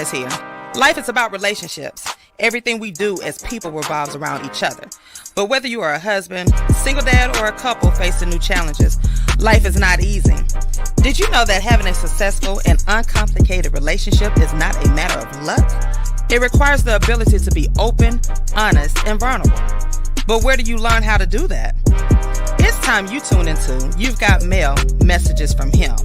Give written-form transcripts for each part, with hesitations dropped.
is here. Life is about relationships. Everything we do as people revolves around each other. But whether you are a husband, single dad, or a couple facing new challenges, life is not easy. Did you know that having a successful and uncomplicated relationship is not a matter of luck? It requires the ability to be open, honest, and vulnerable. But where do you learn how to do that? It's time you tune into You've Got Mail, Messages from Him,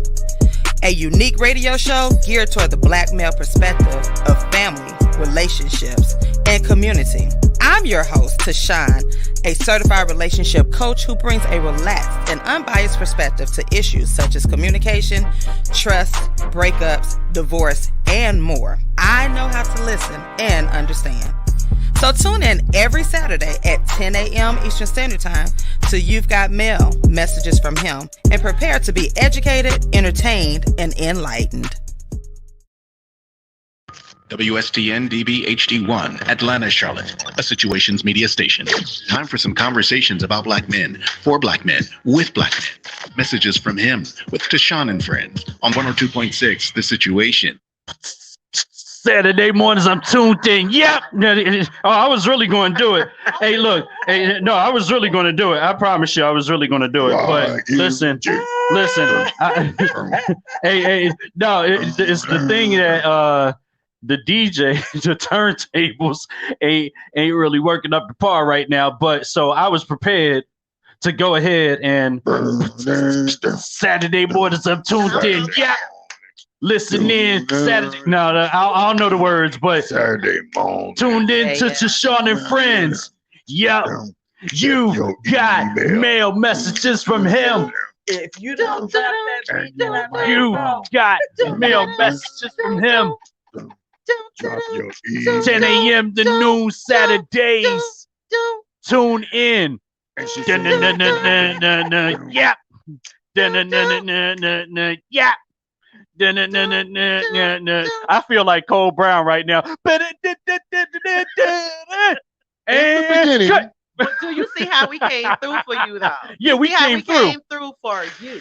a unique radio show geared toward the Black male perspective of family, relationships, and community. I'm your host, Tashawn, a certified relationship coach who brings a relaxed and unbiased perspective to issues such as communication, trust, breakups, divorce, and more. I know how to listen and understand. So tune in every Saturday at 10 a.m. Eastern Standard Time to You've Got Mail, Messages from Him, and prepare to be educated, entertained, and enlightened. WSTN DB HD1, Atlanta, Charlotte, a situations media station. Time for some conversations about Black men, for Black men, with Black men. Messages from Him with Tashawn and Friends on 102.6 The Situation. Saturday mornings, I'm tuned in. Yep. Oh, I was really going to do it. Hey, look. Hey, no, I was really going to do it. I promise you, I was really going to do it. But listen. Hey, no, it's the thing that the DJ, the turntables ain't really working up the par right now. But so I was prepared to go ahead and Saturday mornings, I'm tuned in. Yeah. Listen in Saturday. No, I don't know the words, but Saturday morning. Tuned in to Tashawn and Friends. Yep. You got mail messages from him. If you don't drop that beat, You got mail messages from him. Drop your E. 10 a.m. to noon Saturdays. Tune in. Yep. Yep. I feel like Cole Brown right now. And cut. but do you see how we came through for you, though? Yeah, we came through. Came through for you.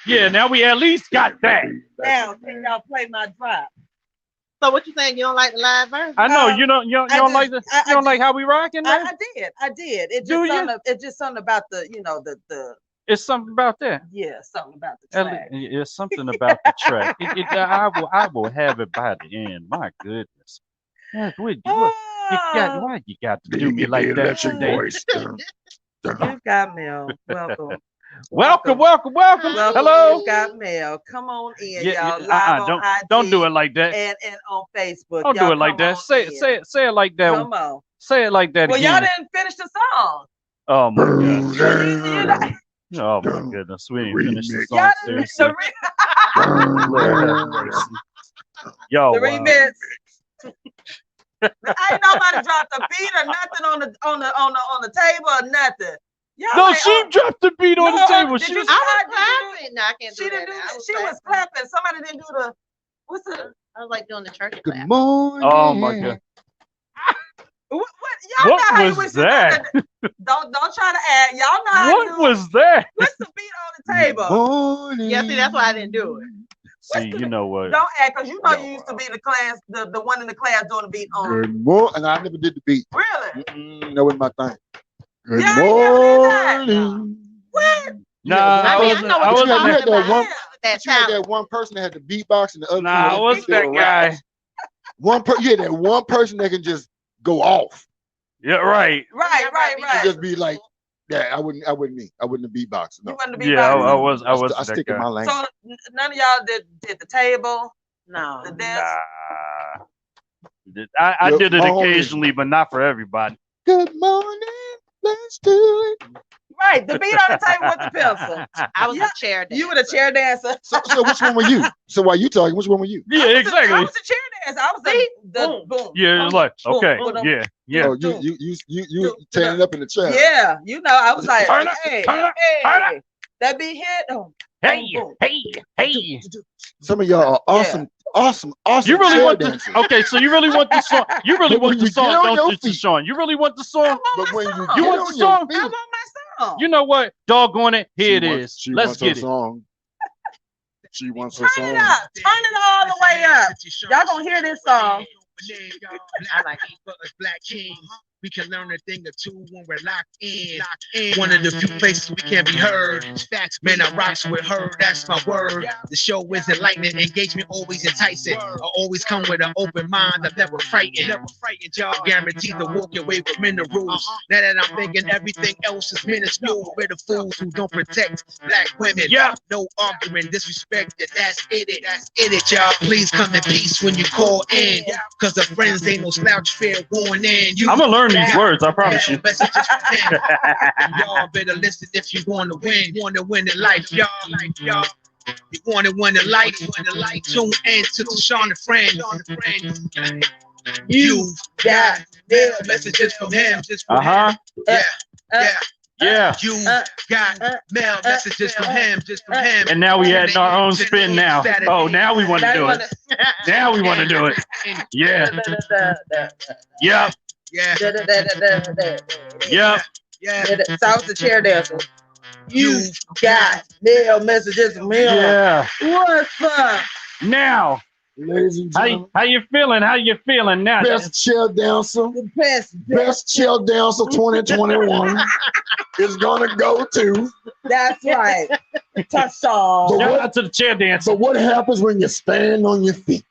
Yeah, now we at least got that. Now, can y'all play my drop? So what you saying? You don't like the live version? I know you don't like the you don't like how we rocking. I did. It's just something about the It's something about that. Yeah, something about the track. It's something about the track. I will have it by the end. My goodness. Yeah, why you got to do me like that today? You've got mail. Welcome. Welcome. Hello. You've got mail. Come on in, y'all. Live on IG don't do it like that. and on Facebook. Don't do it like that. Say it like that. Come on. Say it like that. Well, again. y'all didn't finish the song. Oh my God. Oh my goodness, we didn't finish the song. Y'all didn't finish Seriously. Yo, the remix. Ain't nobody dropped a beat or nothing on the table or nothing. Y'all no, she dropped the beat on the table. She Was clapping. No, I can't do She that. didn't do that. She was clapping. Somebody didn't do the what's the I was like doing the church Good clap. morning. Oh my God. what y'all What know how was you was that? Don't try to add. Y'all know how What was that? what's the beat on the table? Morning. Yeah, see, that's why I didn't do it. See, you know what? Don't act because you know you used to be the class, the one in the class doing the beat on. Good morning. And I never did the beat. Really? That wasn't my thing. Good Yeah, I morning. What? Nah, I mean, I know what you you're had talking that about. one- That You had talent. that one person that had the beatbox and the other. Nah, I wasn't that guy. You had that one person that can just go off. Yeah, right. Right. Just be like, yeah, I wouldn't be. I wouldn't have beatboxing. No. You want to be Yeah, I boxing. wasn't I that stick in guy. my lane. So none of y'all did the table, No. the desk. Nah. I Good did it morning. occasionally, but not for everybody. Good morning. Let's do it. Right, the beat on the table with the pencil. I was Yeah, a chair dancer. You were the chair dancer. So which one were you? So while you talking, which one were you? Yeah, I exactly. was the chair dancer. I was the boom. Yeah, it's like boom, okay, boom, boom. yeah. Oh, you tearing it up in the chair. Yeah, I was like, Turn up, hey, turn up, hey, turn up. that beat hit. Oh, Hey, boom. hey. Some of y'all are awesome. You really chair want the dancers. okay? So you really want the song? You really But want when the you song, get on don't your you, feet- Sean? You really want the I'm song? on But my when song. You get want on the your song? feet, I'm on my song. You know what? Doggone it, here she it wants- is. she Let's wants get her it. song. She wants her Turn song. it up. Turn it all the way up. Y'all gonna hear this song. I like Black Kings. We can learn a thing or two when we're locked in. One of the few places we can be heard. Facts, man, I rocks with her. That's my word. The show is enlightening, engagement always enticing. I always come with an open mind. I'm never frightened. Y'all guaranteed to walk away with minerals. Now that I'm thinking everything else is minuscule. We're the fools who don't protect black women. No argument, disrespect. That's it, y'all. Please come in peace when you call in. Cause the friends ain't no slouch fair going in. I'm gonna learn these words, I promise you. Y'all better listen if you wanna win in life, y'all. You wanna win in life, tune in to Sean the friend. You got mail messages from him. Yeah. You got mail messages from him, And now we adding our own spin now. Oh, now we want to do it. Now we want to do it. Yeah. Yep. Yep. South the chair dancer. You got mail messages from him. Yeah. What's up? Now, Ladies and gentlemen, how you feeling? How you feeling now? best chair dancer, The best. chair dancer 2021 is gonna go to. That's right. Touchdown. Shout out to the chair dancer. So what happens when you stand on your feet?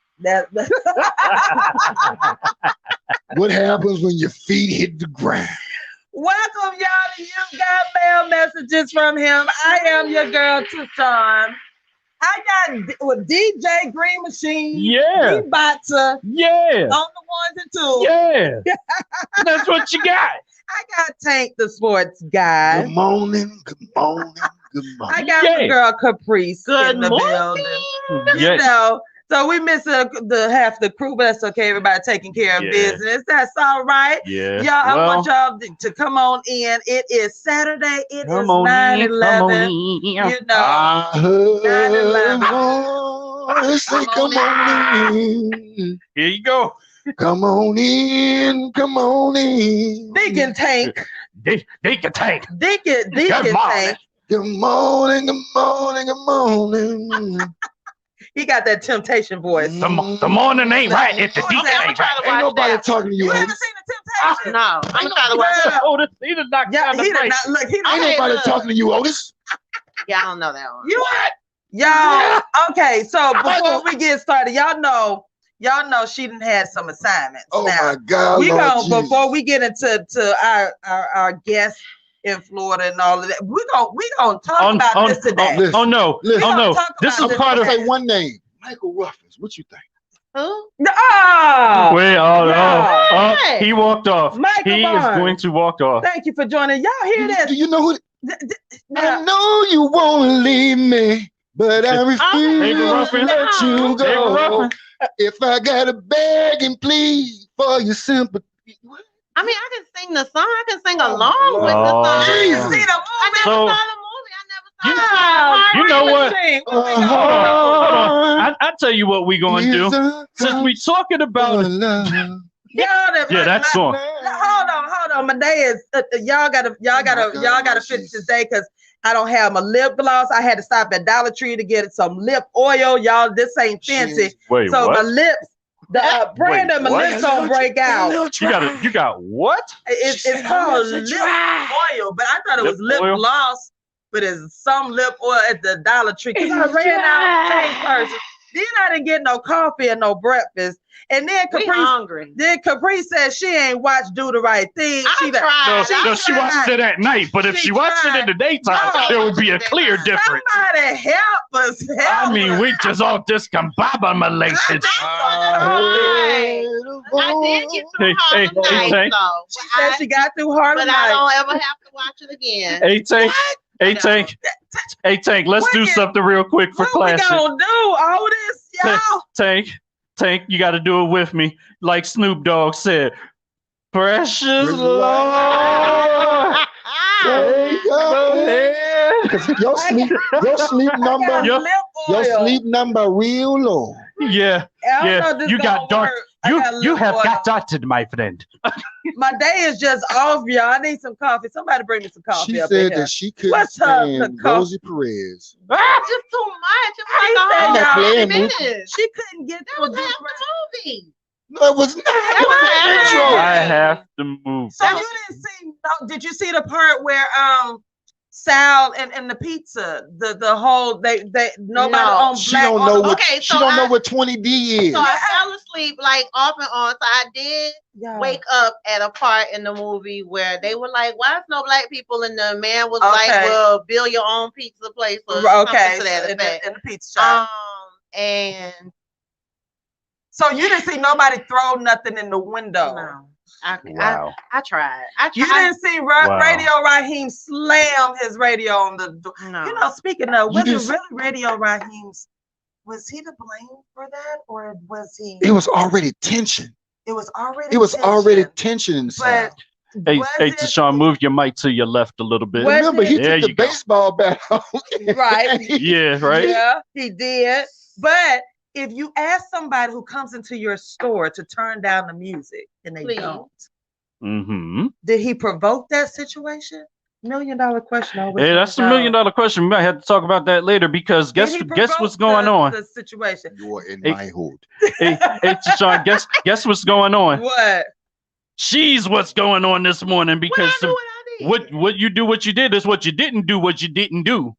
What happens when your feet hit the ground? Welcome, y'all, to You Got Mail Messages from Him. I am your girl, Tucson. I got with DJ Green Machine. Yeah. D-Boxer. Yeah. On the ones and twos. Yeah. That's what you got. I got Tank the sports guy. Good morning, good morning, good morning. I got my girl Caprice in the building. You know, so we miss the half the crew, but that's okay. Everybody taking care of business. That's all right. Yeah. Y'all, I want y'all to come on in. It is Saturday. It is 9/11. You know, I heard voice say, come on in. Here you go. Come on in, come on in. Deacon Tank. Deacon Tank. Deacon Good morning. Tank. Good morning, good morning, good morning. He got that temptation voice. The morning ain't right if the deacon ain't right. Ain't nobody talking to you. You haven't Otis. seen the temptation? No, I'm trying to watch. Otis, he did not Yeah, kind of he did right. not look. He Ain't did nobody look. talking to you, Otis. Yeah, I don't know that one. You what? Y'all, okay, so before we get started, y'all know she done had some assignments. Oh now, my God, we Lord gonna Jesus. before we get into our guests in Florida and all of that, we gonna talk about this today. listen. Oh no. Listen. Oh no. Talk This about is part of Say one name. Michael Ruffins. What you think? Who? Oh, Wait, Hey. he walked off. Michael He is Barnes. going to walk off. Thank you for joining. Y'all hear Do this? you know who? Now, I know you won't leave me, but I refuse David to Ruffin. let you David go. Ruffin. If I gotta beg and plead for your sympathy. What? I mean, I can sing the song. I can sing along with the Oh. song. Jesus. see the I never So- saw the movie. I never saw You know what? Hold on. Hold on. I tell you what we gonna do. Is a Since we talking about for love. Yeah, that song. Hold on. My day is y'all gotta finish this day because I don't have my lip gloss. I had to stop at Dollar Tree to get some lip oil. Y'all, this ain't fancy. Wait, So what? my lips, the brand of my what? lips don't break out. You got what? It's called lip oil, but I thought it was Lip lip oil? gloss. But it's some lip oil at the Dollar Tree. Cause I ran out of same person. Then I didn't get no coffee and no breakfast. And then We hungry. Caprice said she ain't watched Do the Right Thing. I tried. No, she watched it at night, but if she watched it in the daytime, No. there would be a clear difference. Somebody help us. I mean, we just all discombobulated. I did get through Hey, Harlem hey, Nights, Tank. though. She said she got through Harlem But I Nights. don't ever have to watch it again. Hey, Tank. Hey, Tank. Hey, Tank. Let's do something real quick for What we classic. gonna do, Otis? Y'all. Tank, you got to do it with me. Like Snoop Dogg said, precious Lord. Take Go your ahead. Cause your sleep number, I got Yo- lip your oil. sleep number real low. Yeah, I don't know yeah. if this You got gonna dark. work. I got You lip have oil. got darted, my friend. My day is just off, y'all. I need some coffee. Somebody bring me some coffee She up in said here. that she couldn't What's up, stand Nicole? Rosie Perez. It's just too much. It He was said, like y'all, 150 playing minutes. She couldn't get That to was a half good the movie. No, it was not. That was That was the intro. I have to move. So you didn't see? No, did you see the part where Sal and the pizza, the whole they nobody No. on She black don't on know the, what Okay, she so don't know I- what 20D is. So I fell asleep like off and on. So I did Y'all. wake up at a part in the movie where they were like, "Why is no black people?" And the man was like, Okay. "Well, build your own pizza place or Okay, something to that in effect." the pizza shop. And So you didn't see nobody throw nothing in the window. no, I Wow. tried. You didn't see Wow. Radio Raheem slam his radio on the door. No. You know, speaking of, You was it didn't- really Radio Raheem's? Was he to blame for that, or was he? It was already tension. It was already. It was already tension, tension inside. But Hey, was hey, it- Tashawn, move your mic to your left a little bit. Was Remember, he There took the you go. baseball bat off. Right. Yeah, right? Yeah, he did. But if you ask somebody who comes into your store to turn down the music and they Please. don't, Mm-hmm. did he provoke that situation? $1 million question. Always Hey, wanna that's the know. $1 million question. We might have to talk about that later because Did guess he what's provoke going on? the situation? You're in Hey. my hood. Hey, Tashawn, guess what's going on? What? She's what's going on this morning What because I do, what I did. what you do, what you did is what you didn't do, what you didn't do.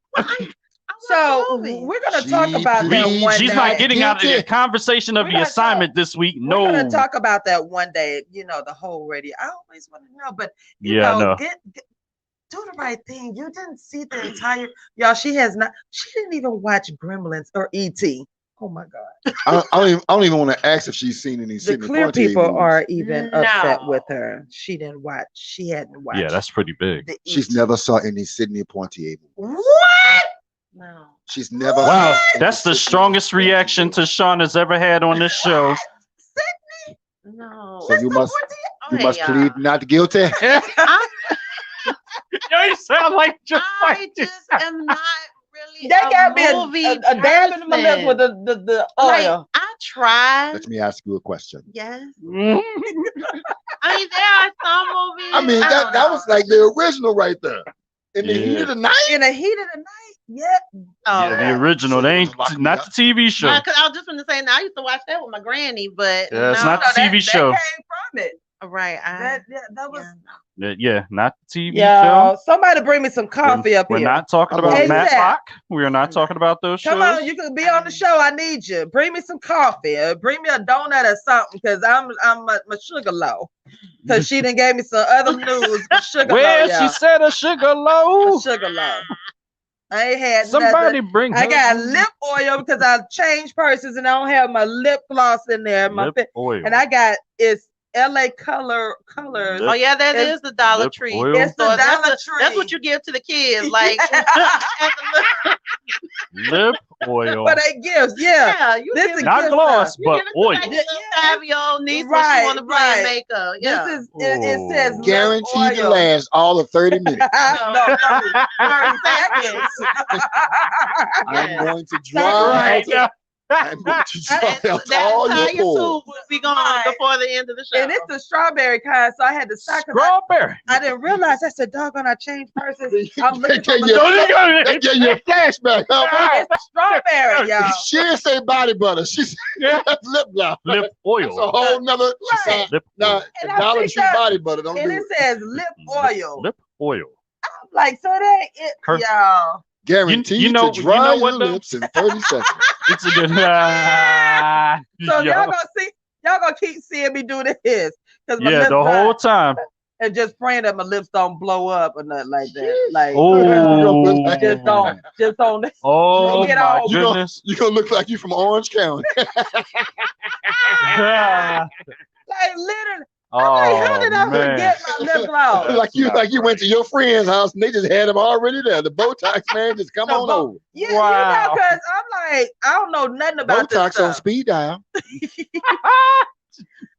So we're gonna talk about that She- one She's day. not getting out of the Guilty. conversation of We're the gonna assignment this week. We're No. gonna talk about that one day. You know, the whole radio. I always want to know, but you Yeah, I know, know. do the right thing. You didn't see the entire. Y'all, she didn't even watch Gremlins or E.T. Oh my God. I don't even want to ask if she's seen any The Sidney clear Poitier people movies. are even upset No. with her. She didn't watch. She hadn't watched. Yeah, that's pretty big. the She's E.T. never saw any Sidney Poitier movies. What? No. She's never. Wow, saw any that's the Sidney strongest Poitier reaction movies. Tashawn has ever had on this show. No. So you must Okay, plead y'all. not guilty. Yo, you sound like just I like just am not really They got me movie a dab in my lips with the Like, oil. I tried. Let me ask you a question. Yes. Mhm. I mean, there are some movies. I mean, don't that know. was like the original right there. In the heat Yeah. of the night. In the heat of the night, yeah. Oh, Yeah, the original. They ain't not the TV show. Because I was just going to say, now I used to watch that with my granny, but Yeah, it's no. not the TV show. That came from it. Right. That was. Yeah, not the TV Yo, show. somebody bring me some coffee up We're here. not talking I'm about on it. Matlock. We are not talking about those shows. Come on, you can be on the show. I need you. Bring me some coffee. Bring me a donut or something, because I'm my sugar low. Because she done gave me some other news. For sugar Well, low, she y'all. said a sugar low. For sugar low. I ain't had Somebody nothing. bring I her got lip oil because I changed purses and I don't have my lip gloss in there. lip oil. And I got it's LA colors. Oh, yeah, that It's- is the Dollar lip Tree. oil. It's the So Dollar that's Tree. what you give to the kids. Like, Lip oil. For they gifts, yeah. yeah, you This give is it- Not gift gloss, you but give it to oil. like your 5-year-old niece when Right, she want to play right. makeup. Yeah. This is it says lip Guaranteed to oil. last all of 30 minutes. No, 30 seconds. I'm going to Right. dry Yeah. I'm going to dry out That all your entire pores. tube will be gone Right. before the end of the show. And it's the strawberry kind, so I had to stop 'cause Strawberry. I didn't realize. I said, doggone, I changed purses. I'm looking for They my gave Don't you They gave you a flashback. Huh? It's a strawberry, y'all. She didn't say body butter. She said lip gloss. Lip That's a oil. whole nother. Right. Lip Now, oil. And the I Dollar picked Tree up- body butter don't And do it it. says lip oil. Lip oil. I'm like, so that it, Her- y'all. Guaranteed you know- to dry you know your what, though? lips in 30 seconds. It's a good. So Yo. y'all gonna keep seeing me do this. Cause my Yeah, lips the dry. whole time. And just praying that my lips don't blow up or nothing like that. Like Oh. just don't Oh Get my off. goodness. You're going to look like you from Orange County. like literally. Oh I'm like, how did I man. forget my lip gloss? like you went to your friend's house and they just had them already there. The Botox man just come on over. Yeah, Wow. because I'm like, I don't know nothing about this Botox on stuff. speed dial.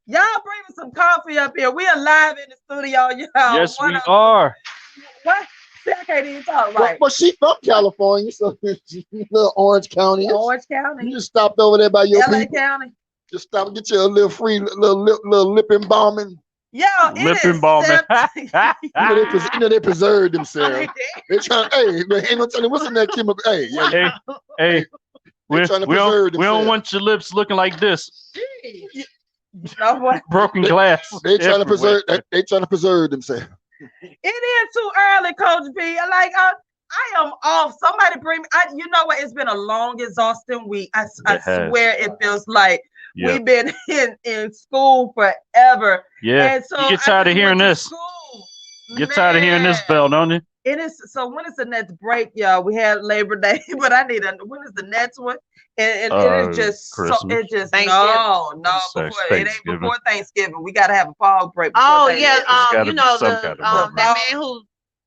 Y'all bring me some coffee up here. We are live in the studio, y'all. Yes, we are. What? See, I can't even talk right. Well, she from California, so she's little Orange County. Orange You County, just stopped over there by your LA people. County. Just stop and get you a little free little lip embalming. Yo, Lip it is embalming. You know they preserve themselves. They trying. Hey, man, ain't no telling what's in that chemical. Hey, yeah, hey, we trying to we preserve don't, we don't themselves. want your lips looking like this. You know what? Broken glass. They trying to everywhere. preserve. They trying to preserve themselves. It is too early, Coach B. Like I am off. Somebody bring me. You know what? It's been a long, exhausting week. I swear it feels like we've been in school forever. Yeah. And so You get tired of hearing this. Get tired of hearing this bell, don't you? It is. So when is the next break, y'all? We had Labor Day, but when is the next one? And it is just Christmas. so. It just Thanksgiving. before it ain't before Thanksgiving. We gotta have a fall break. Oh Thanksgiving. yeah, you know some the kind of that man who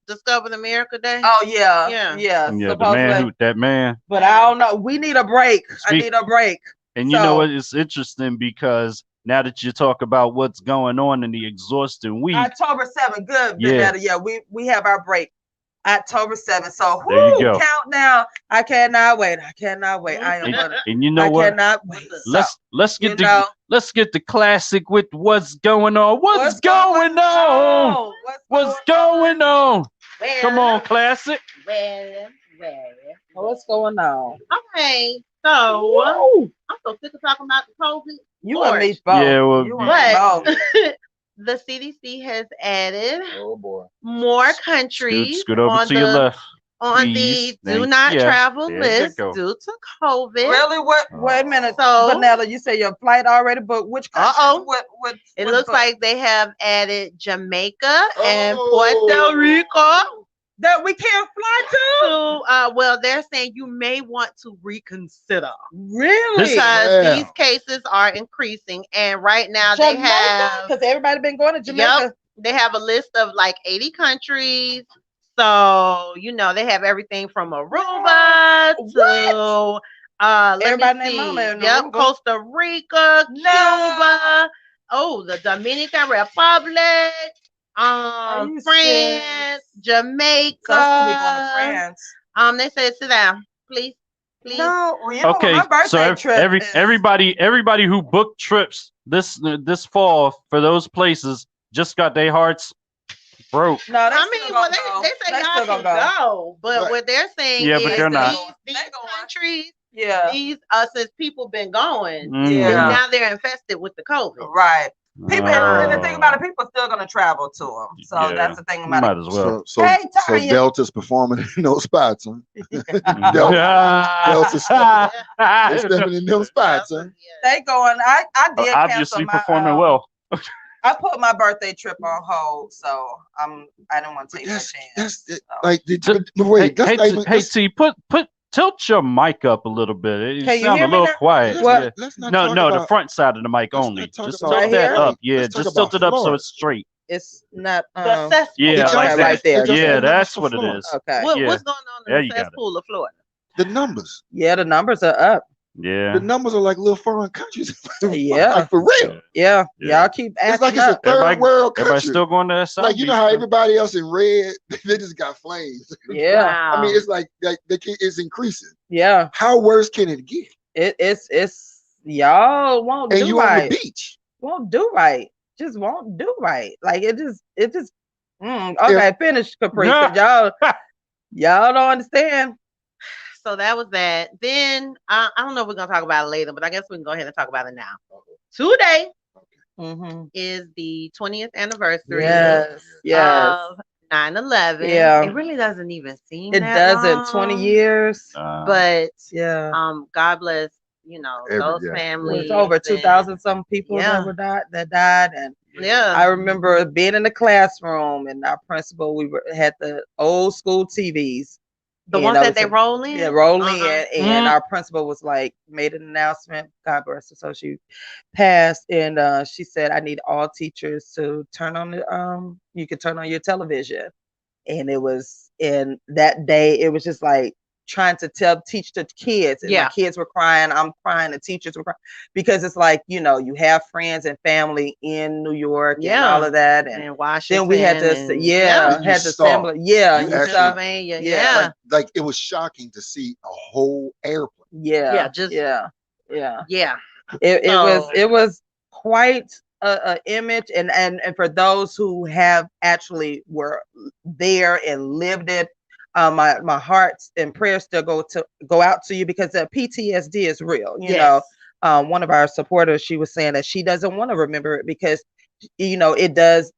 discovered America Day. Oh yeah, Yeah. Yeah, the man. But I don't know. We need a break. I need a break. And you know what? It's interesting because now that you talk about what's going on in the exhausting week. October 7th, good. Yeah, we have our break. October 7th. So there you go. Countdown. I cannot wait. I am gonna, and you know what? I cannot wait. Let's get the classic with what's going on. What's going on? What's going on? Well, come on, classic. Well. What's going on? Okay, so I'm so sick of talking about the COVID. You and me both. Yeah, well, but the CDC has added more countries scoot over to your left. On the do not travel list due to COVID. Really? What? Wait a minute. So, Vanilla, you say your flight already booked. Which country? What it looks like they have added Jamaica and Puerto Rico. That we can't fly to? Well, they're saying you may want to reconsider. Really? Because these cases are increasing. And right now Jamaica? They have... Because everybody been going to Jamaica. Yep, they have a list of like 80 countries. So, you know, they have everything from Aruba to... everybody named Mama. Yep, Costa Rica, Cuba. Oh, the Dominican Republic. France, Jamaica. France. They said sit down, please. No, okay. So everybody who booked trips this fall for those places just got their hearts broke. No, they say y'all can go, but what they're saying is but they're not. These countries. Yeah. These since people been going, now they're infested with the COVID. Right. People, and the thing about it, people are still gonna travel to them. So that's the thing about might it. As well. So Delta's performing in those spots, huh? Delta's stepping in those spots, huh? They going. I did obviously cancel performing well. I put my birthday trip on hold, so I didn't want to take that chance. Hey, T, tilt your mic up a little bit. It sounds a little quiet. No, the front side of the mic only. Just tilt that up. Yeah, just tilt it up so it's straight. It's not the cesspool. Yeah, like right there. Yeah, that's what it is. Okay. What's going on in the cesspool of Florida? The numbers. Yeah, the numbers are up. Yeah. The numbers are like little foreign countries. Yeah. Like for real. Yeah. Y'all keep acting it's like it's a third world country. Everybody's still going to that side. Like, you know how everybody else in red, they just got flames. Yeah. Wow. I mean, it's like it's increasing. Yeah. How worse can it get? It's y'all won't and do you right. On the beach. Won't do right. Just won't do right. Like it just okay, finish, Capri. Y'all don't understand. So that was that. Then I don't know if we're gonna talk about it later, but I guess we can go ahead and talk about it now. Today is the 20th anniversary of 9/11. Yeah, it really doesn't even seem. It doesn't. 20 years. But God bless those families. It's over 2,000 some people that died, and I remember being in the classroom, and our principal had the old school TVs. The ones that they roll in? Yeah, roll in. And our principal was like, made an announcement, God bless her, so she passed. And she said, I need all teachers to turn on you can turn on your television. And it was, in that day, it was just like trying to teach the kids. And the kids were crying, I'm crying, the teachers were crying. Because it's like, you have friends and family in New York and all of that. And Washington. Then we had to, assemble. Like it was shocking to see a whole airplane. It was quite a image, and for those who have actually were there and lived it, my hearts and prayers still go out to you, because the PTSD is real. You know, one of our supporters, she was saying that she doesn't want to remember it because, you know, it does.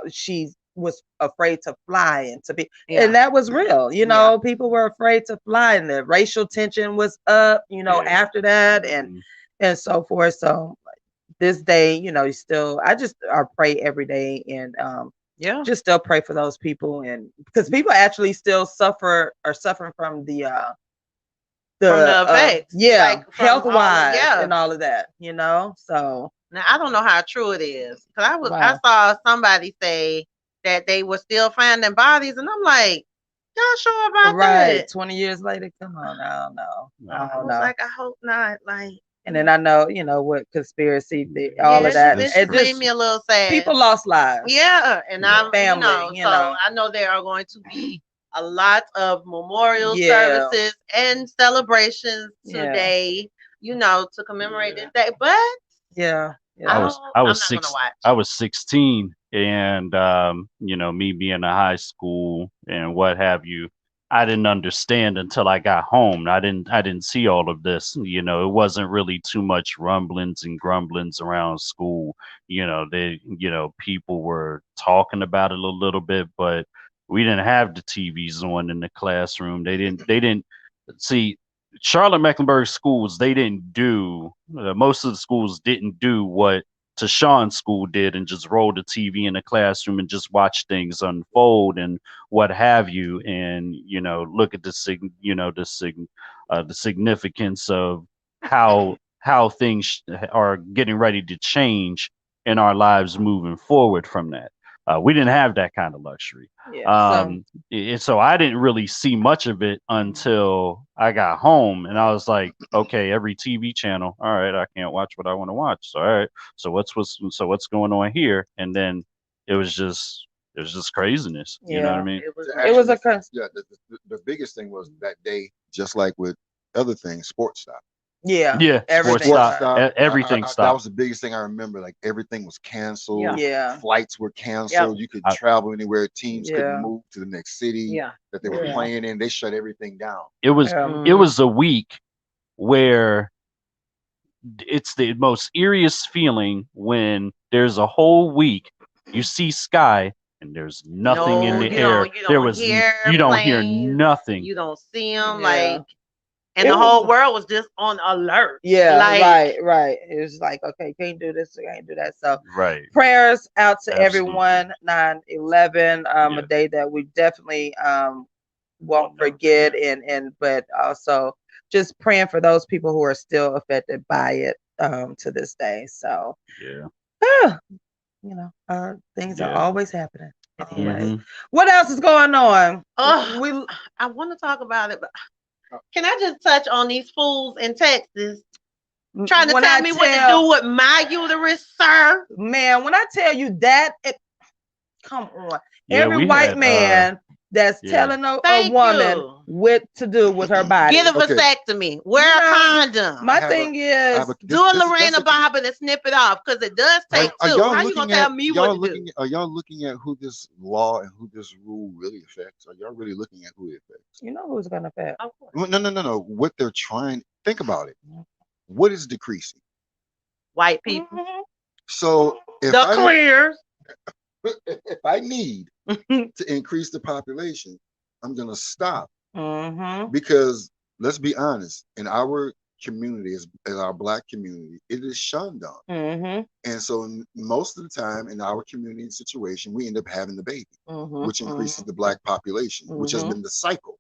She was afraid to fly and to be, and that was real. You know, people were afraid to fly, and the racial tension was up. You know, after that, and so forth. So this day, you know, I pray every day, and just still pray for those people, and because people actually still suffering from the effects, like health wise, and all of that, you know. So now I don't know how true it is, because I saw somebody say that they were still finding bodies, and I'm like, y'all sure about that? 20 years later, come on, I don't know. I don't know. Like, I hope not. Like, and then I know, you know, what conspiracy, all of that. It just made me a little sad. People lost lives. Yeah, and I'm family. You know, I know there are going to be a lot of memorial services and celebrations today, you know, to commemorate this day. But I was 16, and you know, me being in high school and what have you, I didn't understand until I got home. I didn't see all of this. You know, it wasn't really too much rumblings and grumblings around school. You know, people were talking about it a little bit, but we didn't have the TVs on in the classroom. They didn't see Charlotte Mecklenburg schools. They didn't do most of the schools didn't do what Tashawn's school did, and just roll the TV in the classroom and just watch things unfold and what have you, and you know, look at the significance of how things are getting ready to change in our lives moving forward from that. We didn't have that kind of luxury. So I didn't really see much of it until I got home, and I was like, okay, every TV channel, all right, I can't watch what I want to watch. So, all right, so what's going on here? And then it was just craziness. You know what I mean? It was the biggest thing was that day, just like with other things, sports stopped. Everything stopped. Everything stopped. That was the biggest thing I remember. Like, everything was canceled. Flights were canceled. You could travel anywhere. Teams couldn't move to the next city that they were playing in. They shut everything down. It was a week where it's the most eeriest feeling when there's a whole week you see sky and there's nothing in the air. You don't hear nothing. You don't see them and the whole world was just on alert. Right. It was like, okay, can't do this, can't do that. So prayers out to everyone. 9/11, a day that we definitely won't forget, but also just praying for those people who are still affected by it to this day. So you know, things are always happening. Anyway, what else is going on? I want to talk about it, but can I just touch on these fools in Texas trying to tell me what to do with my uterus, sir? Man, when I tell you that, come on. Every white man that's telling a woman what to do with her body. Get a vasectomy. Wear a condom. My thing is, do a Lorena Bobbitt and snip it off, because it does take two. How you gonna tell me what to do? Are y'all looking at who this law and who this rule really affects? Are y'all really looking at who it affects? You know who's gonna affect? No. What they're trying. Think about it. What is decreasing? White people. So if if I need to increase the population, I'm gonna stop. Because let's be honest, in our community, as our Black community, it is shunned on. And so most of the time in our community situation, we end up having the baby, which increases the Black population, which has been the cycle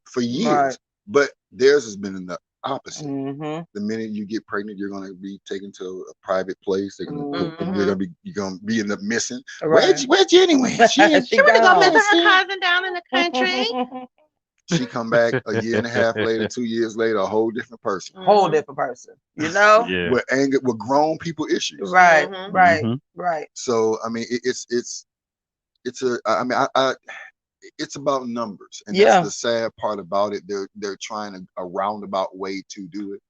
for years. But theirs has been in the opposite. The minute you get pregnant, you're going to be taken to a private place. They're going to you're going to be end up missing. Where'd Jenny went? She went to go visit her cousin down in the country. She come back a year and a half later, 2 years later, a whole different person. You know, with anger, with grown people issues. Right. So I mean, it's about numbers, and that's the sad part about it. They're trying a roundabout way to do it.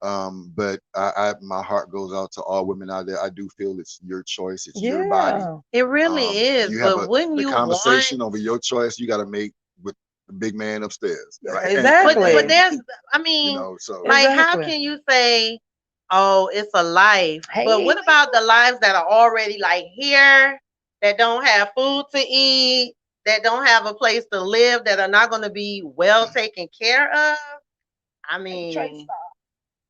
But my heart goes out to all women out there. I do feel it's your choice. It's your body. It really is. You have But wouldn't the you conversation want... over your choice you got to make with the big man upstairs. Right? Exactly. But there's, I mean, you know, so like, how can you say, oh, it's a life? But what about the lives that are already like here, that don't have food to eat, that don't have a place to live, that are not going to be well taken care of? I mean,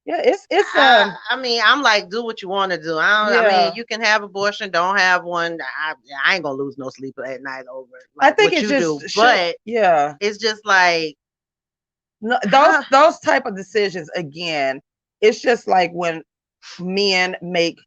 it's I mean, I'm like, do what you want to do. I mean, you can have abortion, don't have one. I ain't gonna lose no sleep at night over it. Like, I think what it's you just do, but it's just like, no, those type of decisions. Again, it's just like when men make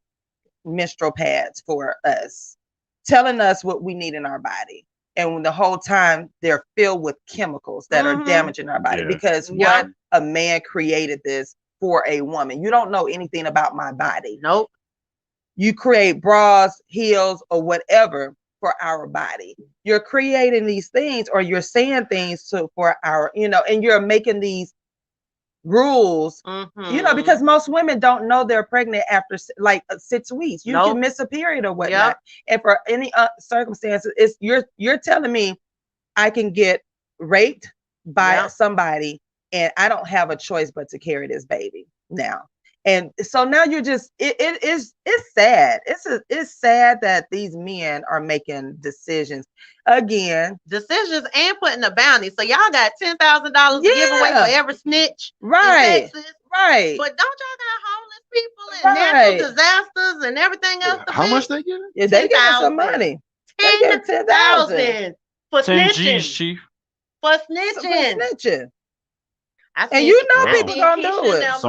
menstrual pads for us, telling us what we need in our body, and when the whole time they're filled with chemicals that are damaging our body, because one, a man created this for a woman. You don't know anything about my body. Nope. You create bras, heels, or whatever for our body. You're creating these things, or you're saying things for our, and you're making these rules, because most women don't know they're pregnant after like 6 weeks. You can miss a period or whatnot. And for any circumstances, it's you're telling me I can get raped by somebody and I don't have a choice but to carry this baby now. And so now you're just, it's sad. It's sad that these men are making decisions decisions and putting a bounty. So y'all got $10,000 to give away for every snitch, right? In Texas. Right. But don't y'all got homeless people and natural disasters and everything else? How much they get? Yeah, they get some money. $10,000 for 10 snitching. G's, Chief. For snitching. And you know people gonna do it. So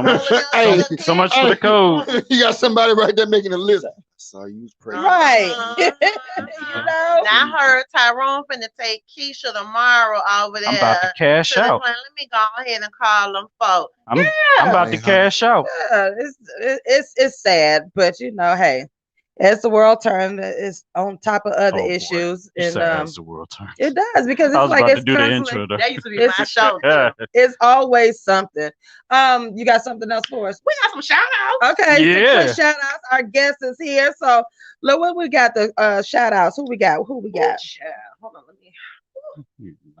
much for the code. You got somebody right there making a list. I saw you was pregnant. Right. I heard Tyrone finna take Keisha tomorrow over there. I'm about to cash out. Let me go ahead and call them folks. I'm about to cash out. Yeah, it's sad, but hey. As the world turns, it's on top of other issues. And as the world turns, it does, because it's I was like about it's to do the intro. That used to be my show. It's always something. You got something else for us? We got some shout outs. Okay, some quick shout outs. Our guest is here, so look what we got. The shout outs. Who we got? Hold on, let me.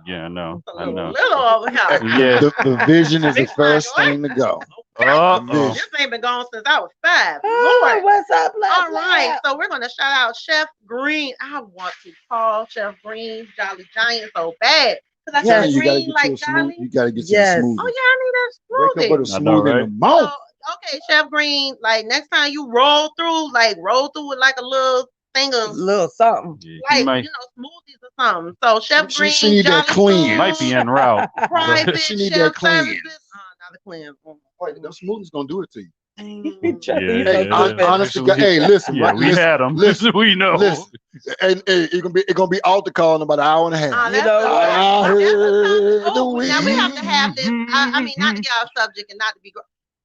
Yeah, I know. Little over here. Yeah, the vision is the first thing to go. This ain't been going since I was 5. Lord. What's up, all right, so we're gonna shout out Chef Green. I want to call Chef Green Jolly Giant so bad because I Chef Green like Jolly. You gotta get some smoothie. Oh yeah, I need that smoothie. Wake up with a smoothie in the mouth. Okay, Chef Green. Like next time you roll through with like a little thing of something, like smoothies or something. So Chef Green, she need that clean. Might be en route. Private she need that clean. Not a clean. Those smoothies gonna do it to you. Honestly, hey, listen. Yeah, we had them. Listen, we know. Listen, and it's gonna be altar call in about an hour and a half. I heard the wind. Now we have to have this. I mean, not to get off subject and not to be.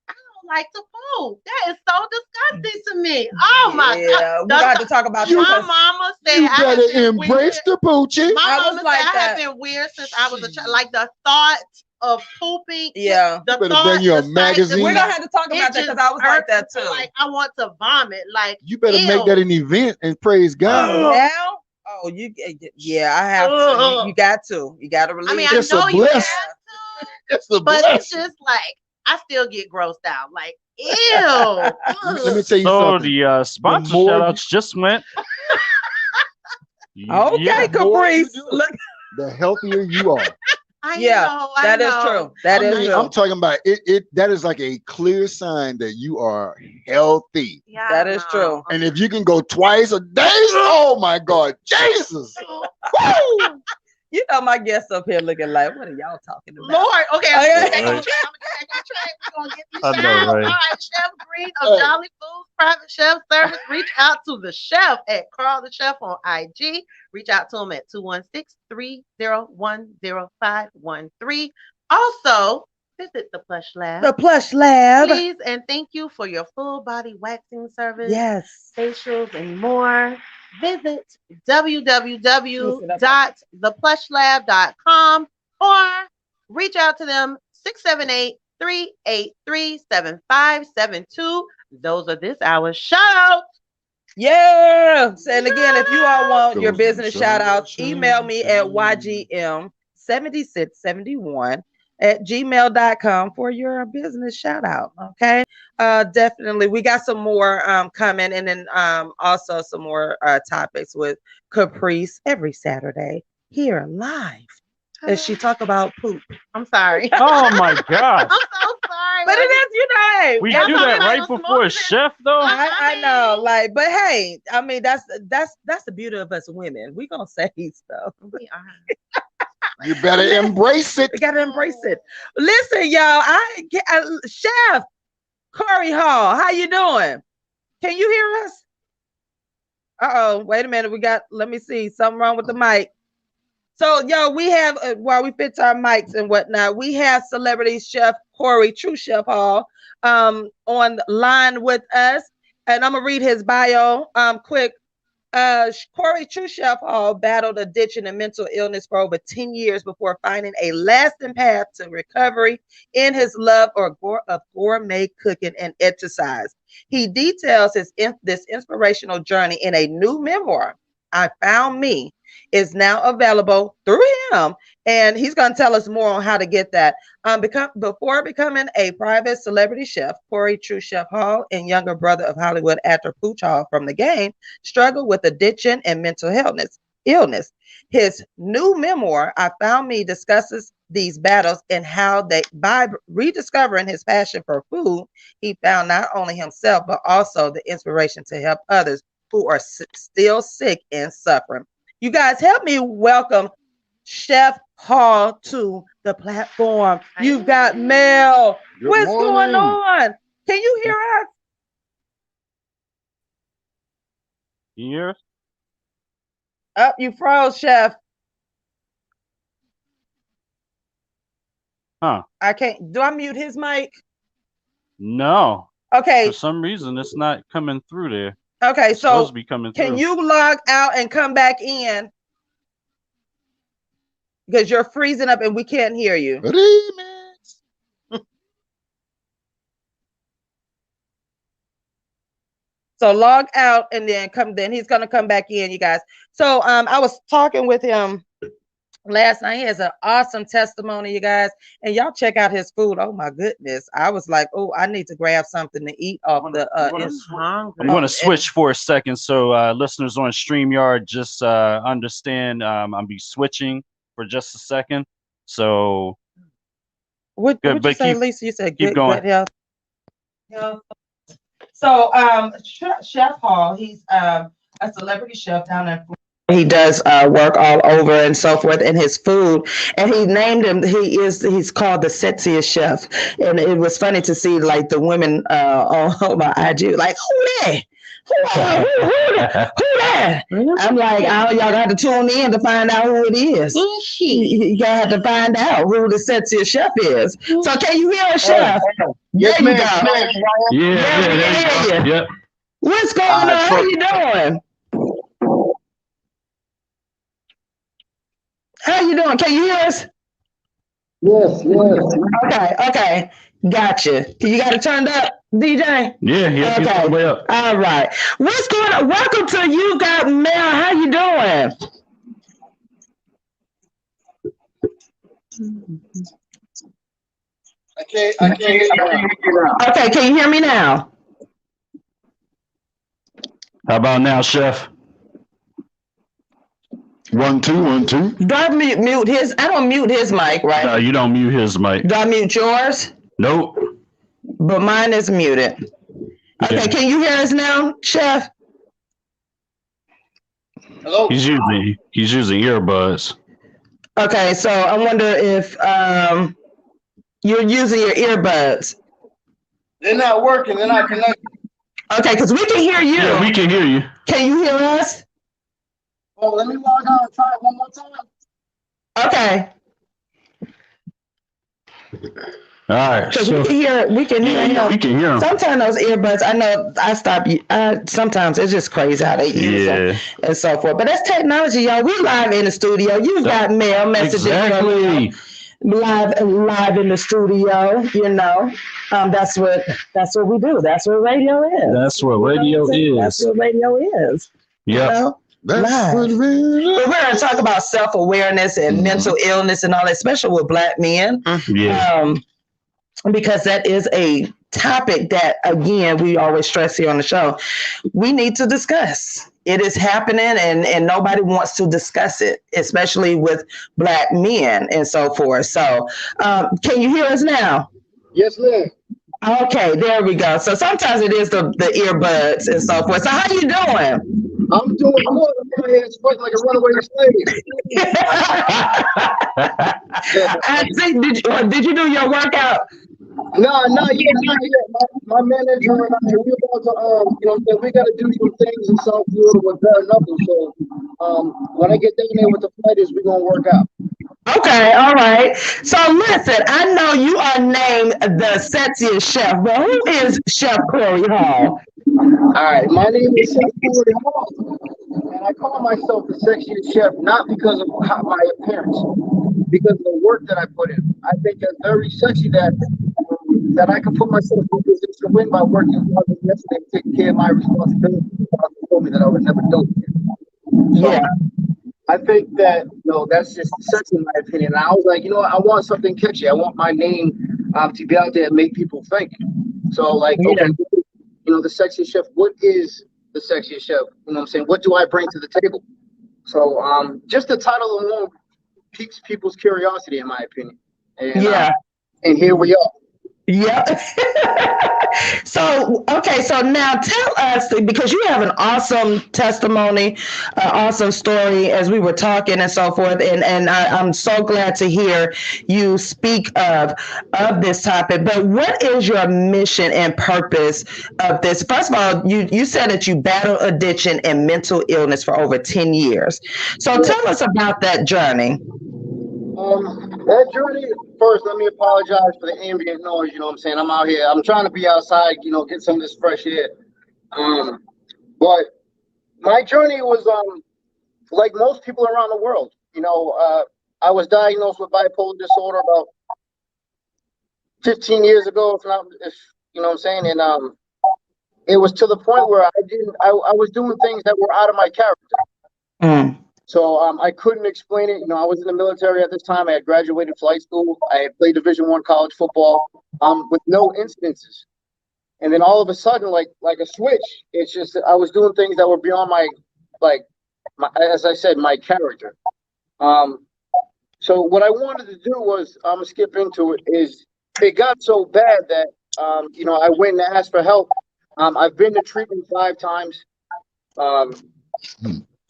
I don't like to poop. That is so disgusting to me. Oh my God! We got to talk about my mama said. You better embrace the poochie. My mama said I have been weird since I was a child. Like the thought of pooping. Yeah. You better bring you a magazine. We're gonna have to talk about that because I was like that too. Like I want to vomit. Like you better make that an event and praise God. Now? Oh, I have to. You got to. You got to release. I mean, I know you have to. It's a but blessing. It's just like I still get grossed out. Like, ew. Let me tell you something. The sponsor shout outs just went. Okay, Caprice. Look, the healthier you are. I know. That is true. That is true. I'm talking about it. That is like a clear sign that you are healthy. Yeah, that is true. And if you can go twice a day, oh my God, Jesus! Woo! You know my guests up here looking like, what are y'all talking about? Lord, okay. I'm gonna get We're gonna get this shout. All right, Chef Green of Jolly Foods Private Chef Service. Reach out to the chef at Carl the Chef on IG. Reach out to him at 216-301-0513. Also, visit the Plush Lab. The Plush Lab. Please and thank you for your full body waxing service. Yes. Facials and more. Visit www.theplushlab.com or reach out to them 833-883-7572. Those are this hour's shout outs. Yes. And again, if you all want your business shout outs, email me at ygm7671@gmail.com for your business shout out. Okay. Definitely. We got some more coming, and then also some more topics with Caprice every Saturday here live. As she talk about poop. I'm sorry. Oh my gosh. I'm so sorry. But it is, you know. We do that right before Chef, though. I know, like, but hey, I mean, that's the beauty of us women. We gonna say stuff. We are. You better embrace it. We gotta embrace it. Listen, y'all. Chef Pooch Hall, how you doing? Can you hear us? Wait a minute. Let me see. Something wrong with the mic. So, yo, we have, while we fix our mics and whatnot, we have celebrity chef TruChef Hall on line with us. And I'm going to read his bio quick. TruChef Hall battled addiction and mental illness for over 10 years before finding a lasting path to recovery in his love of gourmet cooking and exercise. He details this inspirational journey in a new memoir, I Found Me, is now available through him, and he's going to tell us more on how to get that. Before becoming a private celebrity chef, TruChef Hall and younger brother of Hollywood actor Pooch Hall from The Game struggled with addiction and mental illness. His new memoir, I Found Me, discusses these battles and how by rediscovering his passion for food, he found not only himself, but also the inspiration to help others who are still sick and suffering. You guys, help me welcome Chef Hall to the platform. You've got Mel. What's going on? Can you hear us? Here. Up, you froze, Chef. Huh. I can't. Do I mute his mic? No. Okay. For some reason, it's not coming through there. Okay, it's so supposed to be coming can through. you log out and come back in? Because you're freezing up and we can't hear you. So log out and then then he's gonna come back in, you guys. So I was talking with him last night. He has an awesome testimony, you guys, and y'all check out his food. Oh my goodness. I was like, oh, I need to grab something to eat off I'm going to switch for a second so listeners on StreamYard just understand I'll be switching for just a second. So what did you say, Lisa? You said good health. So Chef Hall, he's a celebrity chef down in Florida. He does work all over and so forth in his food, and he named him. He's called the sexiest chef, and it was funny to see like the women on my IG like, who that? Who that? I'm like, y'all got to tune in to find out who it is. You got to find out who the sexiest chef is. So can you hear us, Chef? Yes, there you go. Yeah. What's going on? How you doing? How you doing? Can you hear us? Yes. Okay. Gotcha. You got it turned up, DJ? Yeah. Okay. All the way up. All right. What's going on? Welcome to You Got Mail. How you doing? I can't hear you now. Okay, can you hear me now? How about now, Chef? 1 2 1 2. Do I mute his? I don't mute his mic, right? No, you don't mute his mic. Do I mute yours? Nope. But mine is muted. Okay, yeah. Can you hear us now, Chef? Hello. He's using earbuds. Okay, so I wonder if you're using your earbuds. They're not working. They're not connected. Okay, because we can hear you. Yeah, we can hear you. Can you hear us? Oh, let me log on and try it one more time. Okay. All right. So we can hear him. We can hear him. Sometimes those earbuds, I know I stop. Sometimes it's just crazy how they use them and so forth. But that's technology, y'all. We live in the studio. You got mail messages. Exactly. live in the studio. You know, that's what we do. That's what radio is. That's what radio is. That's what radio is. Yeah. You know? That's what We're going to talk about self-awareness and mental illness and all that, especially with Black men. Yeah. Because that is a topic that, again, we always stress here on the show. We need to discuss. It is happening, and nobody wants to discuss it, especially with Black men and so forth. So, can you hear us now? Yes, ma'am. Okay, there we go. So sometimes it is the earbuds and so forth. So how you doing? I'm doing good. I'm here sweating like a runaway slave. I think, did you do your workout? No, not yet. My manager and I, we about to, we got to do some things in South Florida with bare knuckles. So, when I get down there with the fighters, we're gonna work out. Okay, all right. So listen, I know you are named the sexiest chef, but who is Chef Corey Hall? All right, my name is Chef Corey Hall, and I call myself the sexiest chef not because of my appearance, because of the work that I put in. I think it's very sexy that I can put myself in a position to win by working hard yesterday, taking care of my responsibility. They told me that I would never do it. So, yeah. I think that that's just sex in my opinion. And I was like, I want something catchy. I want my name to be out there and make people think. So okay, the sexiest chef. What is the sexiest chef? You know what I'm saying? What do I bring to the table? So just the title alone piques people's curiosity, in my opinion. And, and here we are. Yeah. So now tell us, because you have an awesome testimony, awesome story as we were talking and so forth. And I'm so glad to hear you speak of this topic. But what is your mission and purpose of this? First of all, you said that you battled addiction and mental illness for over 10 years. So tell us about that journey. That journey, first, let me apologize for the ambient noise. You know what I'm saying? I'm out here. I'm trying to be outside, get some of this fresh air. But my journey was like most people around the world. I was diagnosed with bipolar disorder about 15 years ago, if you know what I'm saying. And it was to the point where I was doing things that were out of my character. So I couldn't explain it. I was in the military at this time. I had graduated flight school. I had played Division I college football with no incidences. And then all of a sudden, like a switch, it's just I was doing things that were beyond my as I said, my character. So what I wanted to do was, I'm going to skip into it, is it got so bad that, I went and asked for help. I've been to treatment 5 times.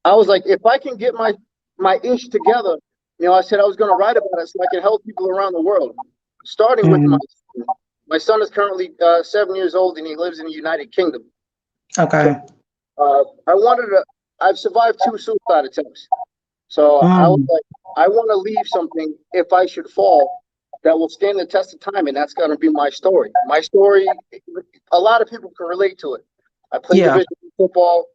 I was like, if I can get my ish together, I said I was going to write about it so I can help people around the world. Starting with my son is currently 7 years old and he lives in the United Kingdom. Okay. I've survived 2 suicide attempts. So I was like, I want to leave something if I should fall that will stand the test of time, and that's going to be my story. My story, a lot of people can relate to it. I played division football.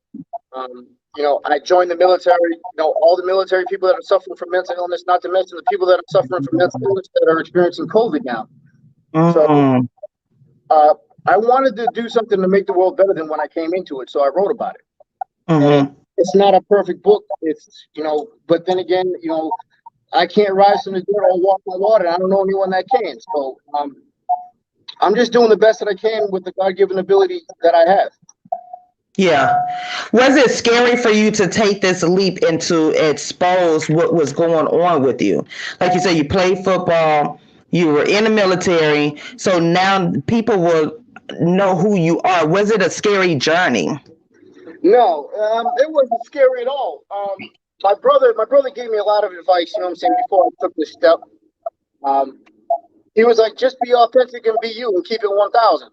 I joined the military. All the military people that are suffering from mental illness, not to mention the people that are suffering from mental illness that are experiencing COVID now. So I wanted to do something to make the world better than when I came into it, so I wrote about it. And it's not a perfect book. It's, but then again, I can't rise from the dirt or walk on water. I don't know anyone that can. So I'm just doing the best that I can with the God-given ability that I have. Yeah. Was it scary for you to take this leap and to expose what was going on with you? Like you said, you played football, you were in the military, so now people will know who you are. Was it a scary journey? No, it wasn't scary at all. My brother gave me a lot of advice, before I took this step. He was like, just be authentic and be you and keep it 1,000.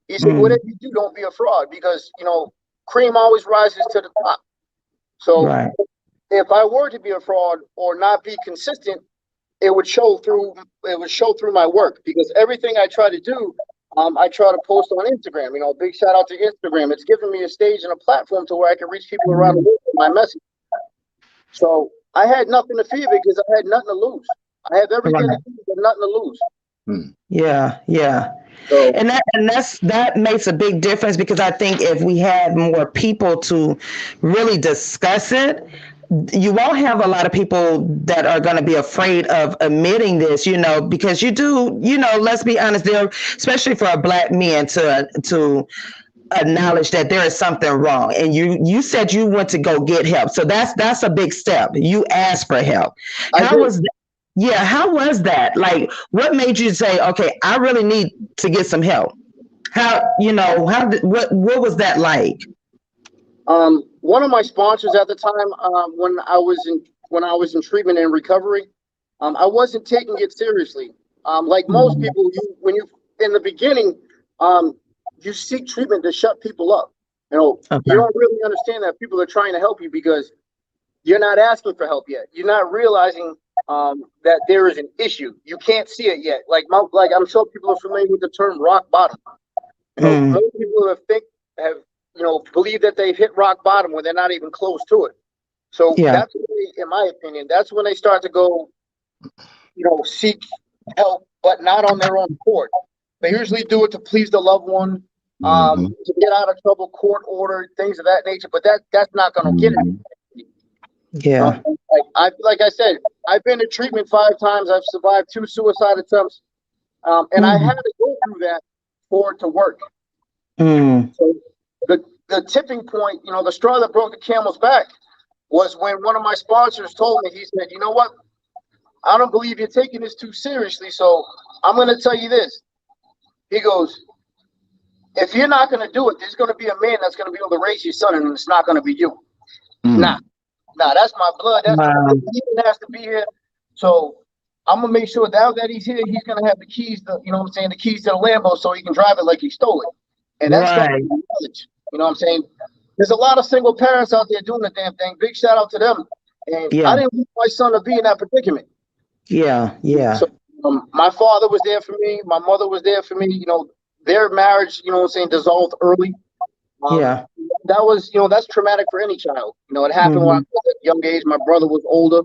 He said, whatever you do, don't be a fraud, because, cream always rises to the top. So if I were to be a fraud or not be consistent, it would show through my work, because everything I try to do, I try to post on Instagram. Big shout out to Instagram. It's given me a stage and a platform to where I can reach people around the world with my message. So I had nothing to fear because I had nothing to lose. I have everything to do, but nothing to lose. Yeah, yeah. So, And that makes a big difference, because I think if we had more people to really discuss it, you won't have a lot of people that are going to be afraid of admitting this, because you do, let's be honest, there, especially for a black man to acknowledge that there is something wrong. And you said you went to go get help. So that's a big step. You asked for help. How was that? Yeah, how was that? Like, what made you say, okay, I really need to get some help? What was that like? One of my sponsors at the time, when I was in treatment and recovery, I wasn't taking it seriously. Like most people, when you in the beginning, you seek treatment to shut people up. You don't really understand that people are trying to help you because you're not asking for help yet. You're not realizing that there is an issue. You can't see it yet. Like I'm sure people are familiar with the term rock bottom. Most people have believe that they've hit rock bottom when they're not even close to it. So that's really, in my opinion, that's when they start to go, seek help, but not on their own accord. They usually do it to please the loved one, to get out of trouble, court order, things of that nature. But that's not going to get it. Yeah. Like I said, I've been to treatment 5 times. I've survived 2 suicide attempts, and I had to go through that for it to work. So the tipping point, the straw that broke the camel's back, was when one of my sponsors told me, he said, "You know what? I don't believe you're taking this too seriously, so I'm going to tell you this." He goes, "If you're not going to do it, there's going to be a man that's going to be able to raise your son, and it's not going to be you." Nah, that's my blood. He has to be here. So I'm going to make sure now that he's here, he's going to have the keys, the keys to the Lambo, so he can drive it like he stole it. And that's knowledge. You know what I'm saying? There's a lot of single parents out there doing the damn thing. Big shout out to them. And I didn't want my son to be in that predicament. Yeah. So my father was there for me. My mother was there for me. Their marriage, dissolved early. That was, that's traumatic for any child. It happened when I was at a young age. My brother was older.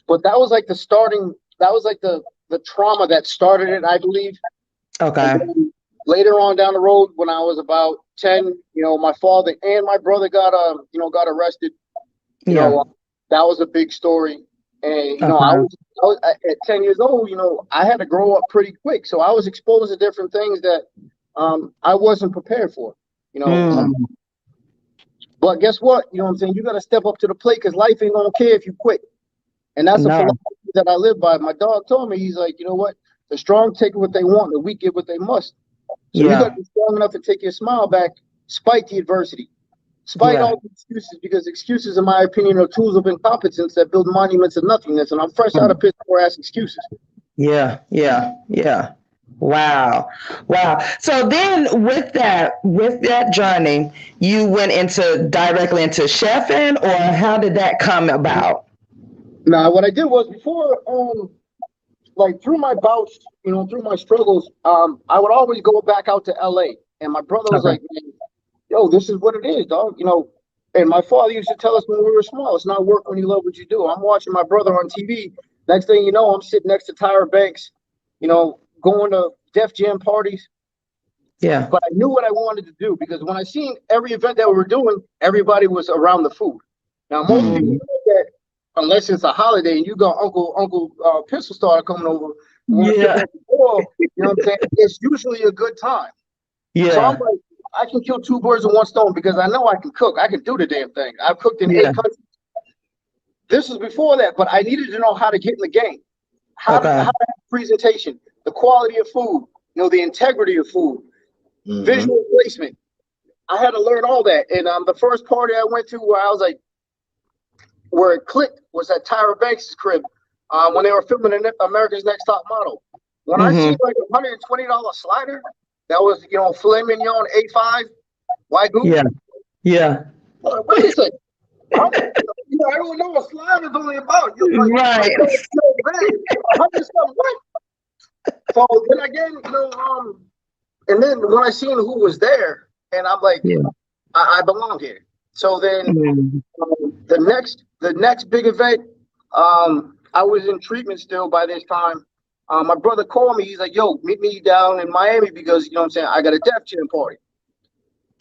But that was like the trauma that started it, I believe. Okay. Later on down the road, when I was about 10, my father and my brother got arrested. That was a big story. And I was at 10 years old. I had to grow up pretty quick, so I was exposed to different things that I wasn't prepared for. But guess what? You got to step up to the plate, because life ain't gonna care if you quit. And that's a philosophy that I live by. My dog told me, he's like, you know what? The strong take what they want, the weak get what they must. So you got to be strong enough to take your smile back, spite the adversity, spite all the excuses, because excuses, in my opinion, are tools of incompetence that build monuments of nothingness. And I'm fresh out of piss poor ass excuses. Yeah. Wow. So then with that journey, you went directly into chefing, or how did that come about? Now, what I did was, before, through my bouts, through my struggles, I would always go back out to LA. And my brother was like, "Man, yo, this is what it is, dog." And my father used to tell us when we were small, it's not work when you love what you do. I'm watching my brother on TV. Next thing you know, I'm sitting next to Tyra Banks, going to Def Jam parties. Yeah. But I knew what I wanted to do, because when I seen every event that we were doing, everybody was around the food. Now, most people know that unless it's a holiday and you got Uncle Pistol Starter coming over, you know what I'm saying? It's usually a good time. Yeah. So I'm like, I can kill 2 birds with 1 stone, because I know I can cook. I can do the damn thing. I've cooked in 8 countries. This was before that, but I needed to know how to get in the game, how to have presentation, the quality of food, the integrity of food, visual placement. I had to learn all that. And the first party I went to where it clicked was at Tyra Banks' crib when they were filming America's Next Top Model. When I see like $120 slider, that was, filet mignon A5, Wagyu. Yeah. Wait a second. I don't know what slime is only about. Right. So then again, and then when I seen who was there, and I'm like, I belong here. So then the next big event, I was in treatment still by this time. My brother called me. He's like, "Yo, meet me down in Miami because you know what I'm saying. I got a Def Jam party."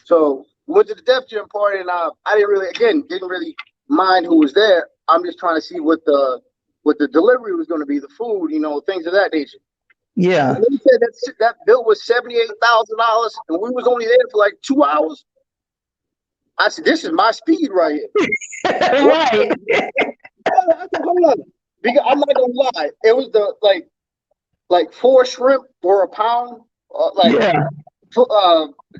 So went to the Def Jam party, and I didn't really mind who was there. I'm just trying to see what the delivery was going to be, the food, you know, things of that nature. Yeah. And they said that bill was $78,000, and we was only there for like 2 hours. I said, "This is my speed right here." Right. I said, "Hold on," because I'm not gonna lie, it was the like 4 shrimp for a pound,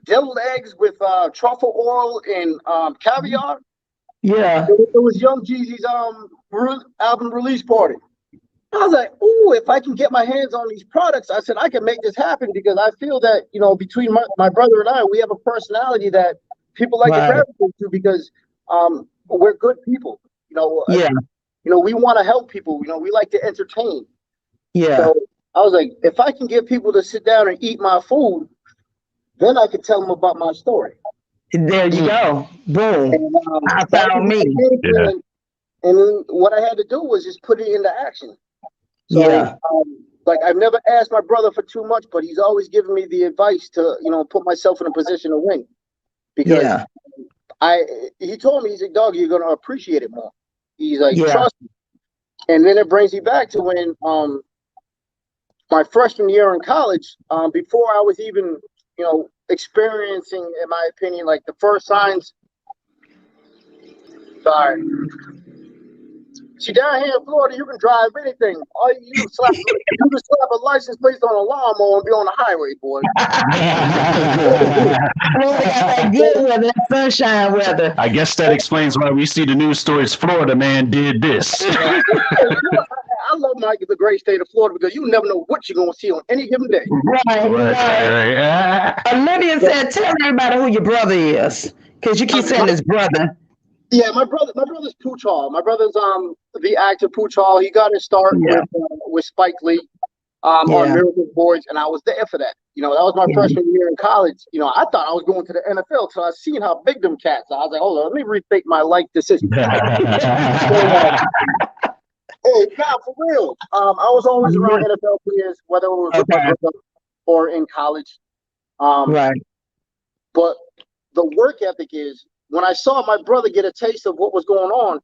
deviled eggs with truffle oil and caviar. Yeah. It was Young Jeezy's album release party. I was like, "Ooh, if I can get my hands on these products," I said, "I can make this happen," because I feel that, you know, between my brother and I, we have a personality that people like to gravitate to because we're good people. You know, you know, we want to help people. You know, we like to entertain. Yeah. So I was like, if I can get people to sit down and eat my food, then I could tell them about my story. There you go. Boom. And, I found me. And then what I had to do was just put it into action. So, like, I've never asked my brother for too much, but he's always given me the advice to, you know, put myself in a position to win. Because he told me, he's like, "Dog, you're going to appreciate it more." He's like, "Trust me." And then it brings me back to when my freshman year in college, before I was even, you know, experiencing, in my opinion, like the first signs. Sorry. See, down here in Florida, you can drive anything. All you can slap a license plate on a lawnmower and be on the highway, boy. Florida got that good weather, that sunshine weather. I guess that explains why we see the news stories. Florida man did this. I love the great state of Florida because you never know what you're going to see on any given day. Right. Olivia said, "Tell everybody who your brother is," because you keep saying his brother. Yeah, my brother's Pooch Hall. My brother's the actor Pooch Hall. He got his start with Spike Lee on Miracle Boards, and I was there for that. You know, that was my freshman year in college. You know, I thought I was going to the NFL till I seen how big them cats are. I was like, "Hold on, let me rethink my life decision." Hey, God, for real. I was always around NFL players, whether it was with my brother or in college. But the work ethic is, when I saw my brother get a taste of what was going on,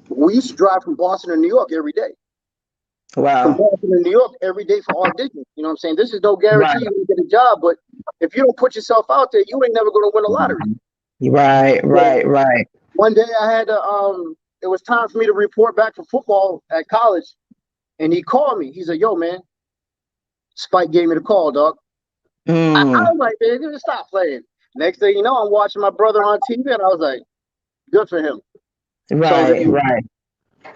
we used to drive from Boston to New York every day. Wow. From Boston to New York every day for auditions. You know what I'm saying? This is no guarantee you're going to get a job, but if you don't put yourself out there, you ain't never going to win a lottery. Right. One day I had to, it was time for me to report back for football at college, and he called me. He's like, "Yo, man, Spike gave me the call, dog." I was like, "Man, just stop playing." Next thing you know, I'm watching my brother on TV, and I was like, "Good for him." Right.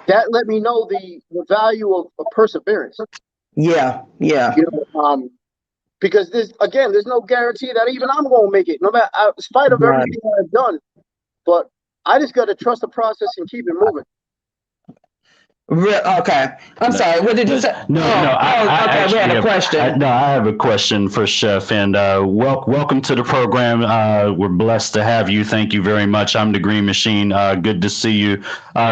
That let me know the value of perseverance. Yeah. You know, because there's no guarantee that even I'm going to make it, no matter, in spite of everything I've done. But I just got to trust the process and keep it moving. Okay. I'm sorry. What did you say? No. I actually had a question. I have a question for Chef, and welcome to the program. We're blessed to have you. Thank you very much. I'm the Green Machine. Good to see you.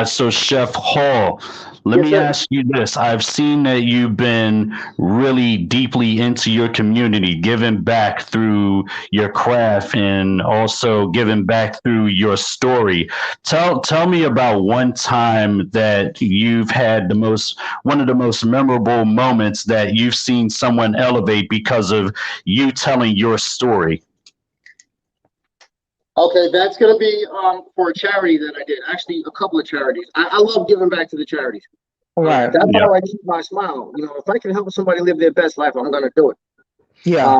So, Chef Hall, let me ask you this. I've seen that you've been really deeply into your community, giving back through your craft and also giving back through your story. Tell me about one time that you've had one of the most memorable moments that you've seen someone elevate because of you telling your story. Okay, that's going to be for a charity that I did. Actually, a couple of charities. I love giving back to the charities. Right. That's how I keep my smile. You know, if I can help somebody live their best life, I'm going to do it. Yeah.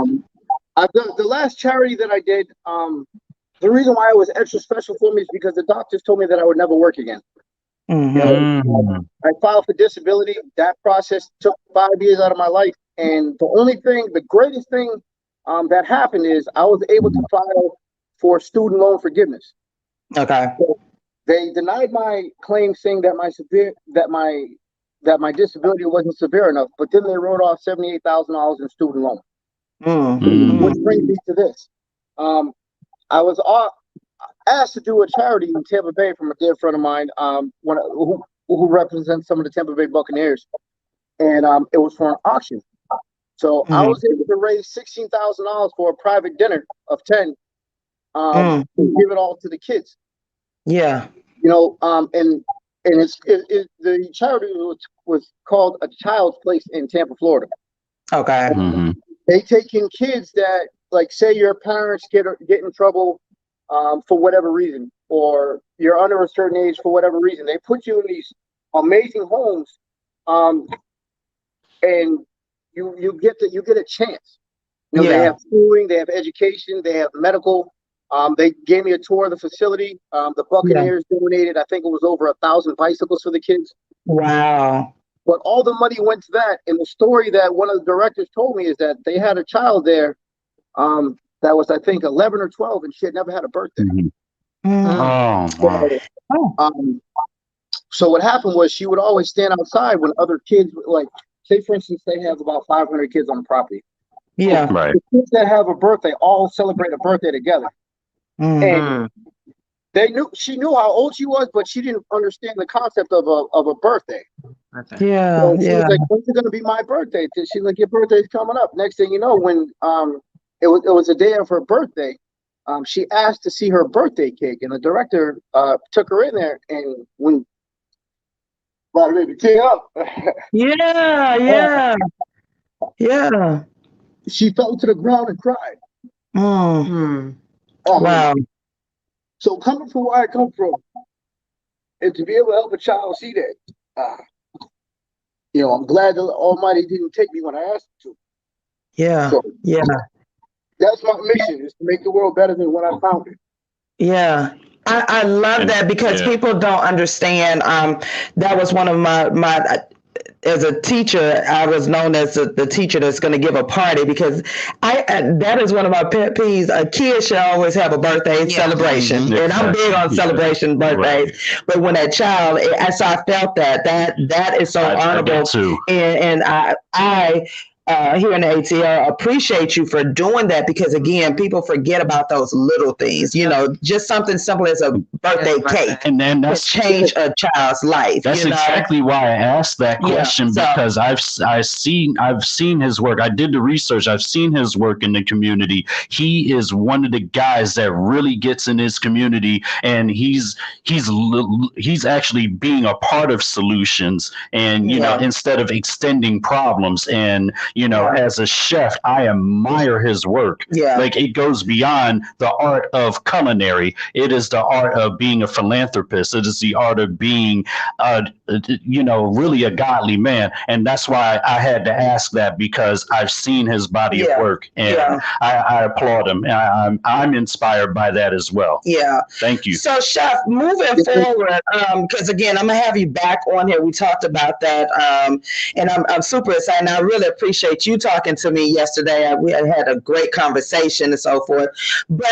The last charity that I did, the reason why it was extra special for me is because the doctors told me that I would never work again. You know, I filed for disability. That process took 5 years out of my life. And the greatest thing that happened is I was able to file for student loan forgiveness. Okay. So they denied my claim, saying that my disability wasn't severe enough, but then they wrote off $78,000 in student loan. Which brings me to this. I was asked to do a charity in Tampa Bay from a dear friend of mine, who represents some of the Tampa Bay Buccaneers, and it was for an auction. So I was able to raise $16,000 for a private dinner of 10, to give it all to the kids. Yeah. You know, and the charity was called A Child's Place in Tampa, Florida. Okay. They take in kids that, like, say your parents get in trouble for whatever reason, or you're under a certain age for whatever reason. They put you in these amazing homes, and you get a chance. You know, they have schooling, they have education, they have medical. They gave me a tour of the facility. The Buccaneers donated, I think it was over 1,000 bicycles for the kids. Wow. But all the money went to that. And the story that one of the directors told me is that they had a child there that was, I think, 11 or 12, and she had never had a birthday. So what happened was she would always stand outside when other kids, like, say, for instance, they have about 500 kids on the property. Yeah. Right. The kids that have a birthday all celebrate a birthday together. And she knew how old she was, but she didn't understand the concept of a birthday. Yeah. So she was like, "When's it gonna be my birthday?" She's like, "Your birthday's coming up." Next thing you know, when it was a day of her birthday, she asked to see her birthday cake, and the director took her in there, and when baby came up, she fell to the ground and cried. Wow. So coming from where I come from, and to be able to help a child see that, you know, I'm glad the Almighty didn't take me when I asked him to. Yeah. So, yeah. That's my mission, is to make the world better than when I found it. Yeah. I love that, because people don't understand. That was one of my as a teacher, I was known as the teacher that's going to give a party, because that is one of my pet peeves. A kid should always have a birthday celebration, and I'm big on celebration birthdays. But when that child, so I felt that is so honorable, and I here in the ATL appreciate you for doing that, because again, people forget about those little things. You know, just something simple as a birthday cake, and then that's change a child's life. That's exactly why I asked that question, because I've seen his work. I did the research. I've seen his work in the community. He is one of the guys that really gets in his community, and he's actually being a part of solutions, and you know, instead of extending problems. And you know, as a chef, I admire his work. Like, it goes beyond the art of culinary. It is the art of being a philanthropist. It is the art of being, you know, really a godly man. And that's why I had to ask that, because I've seen his body of work, and I applaud him. I'm inspired by that as well. Yeah. Thank you. So, Chef, moving forward, because again, I'm gonna have you back on here. We talked about that, and I'm super excited. And I really appreciate you talking to me yesterday. We had a great conversation and so forth. But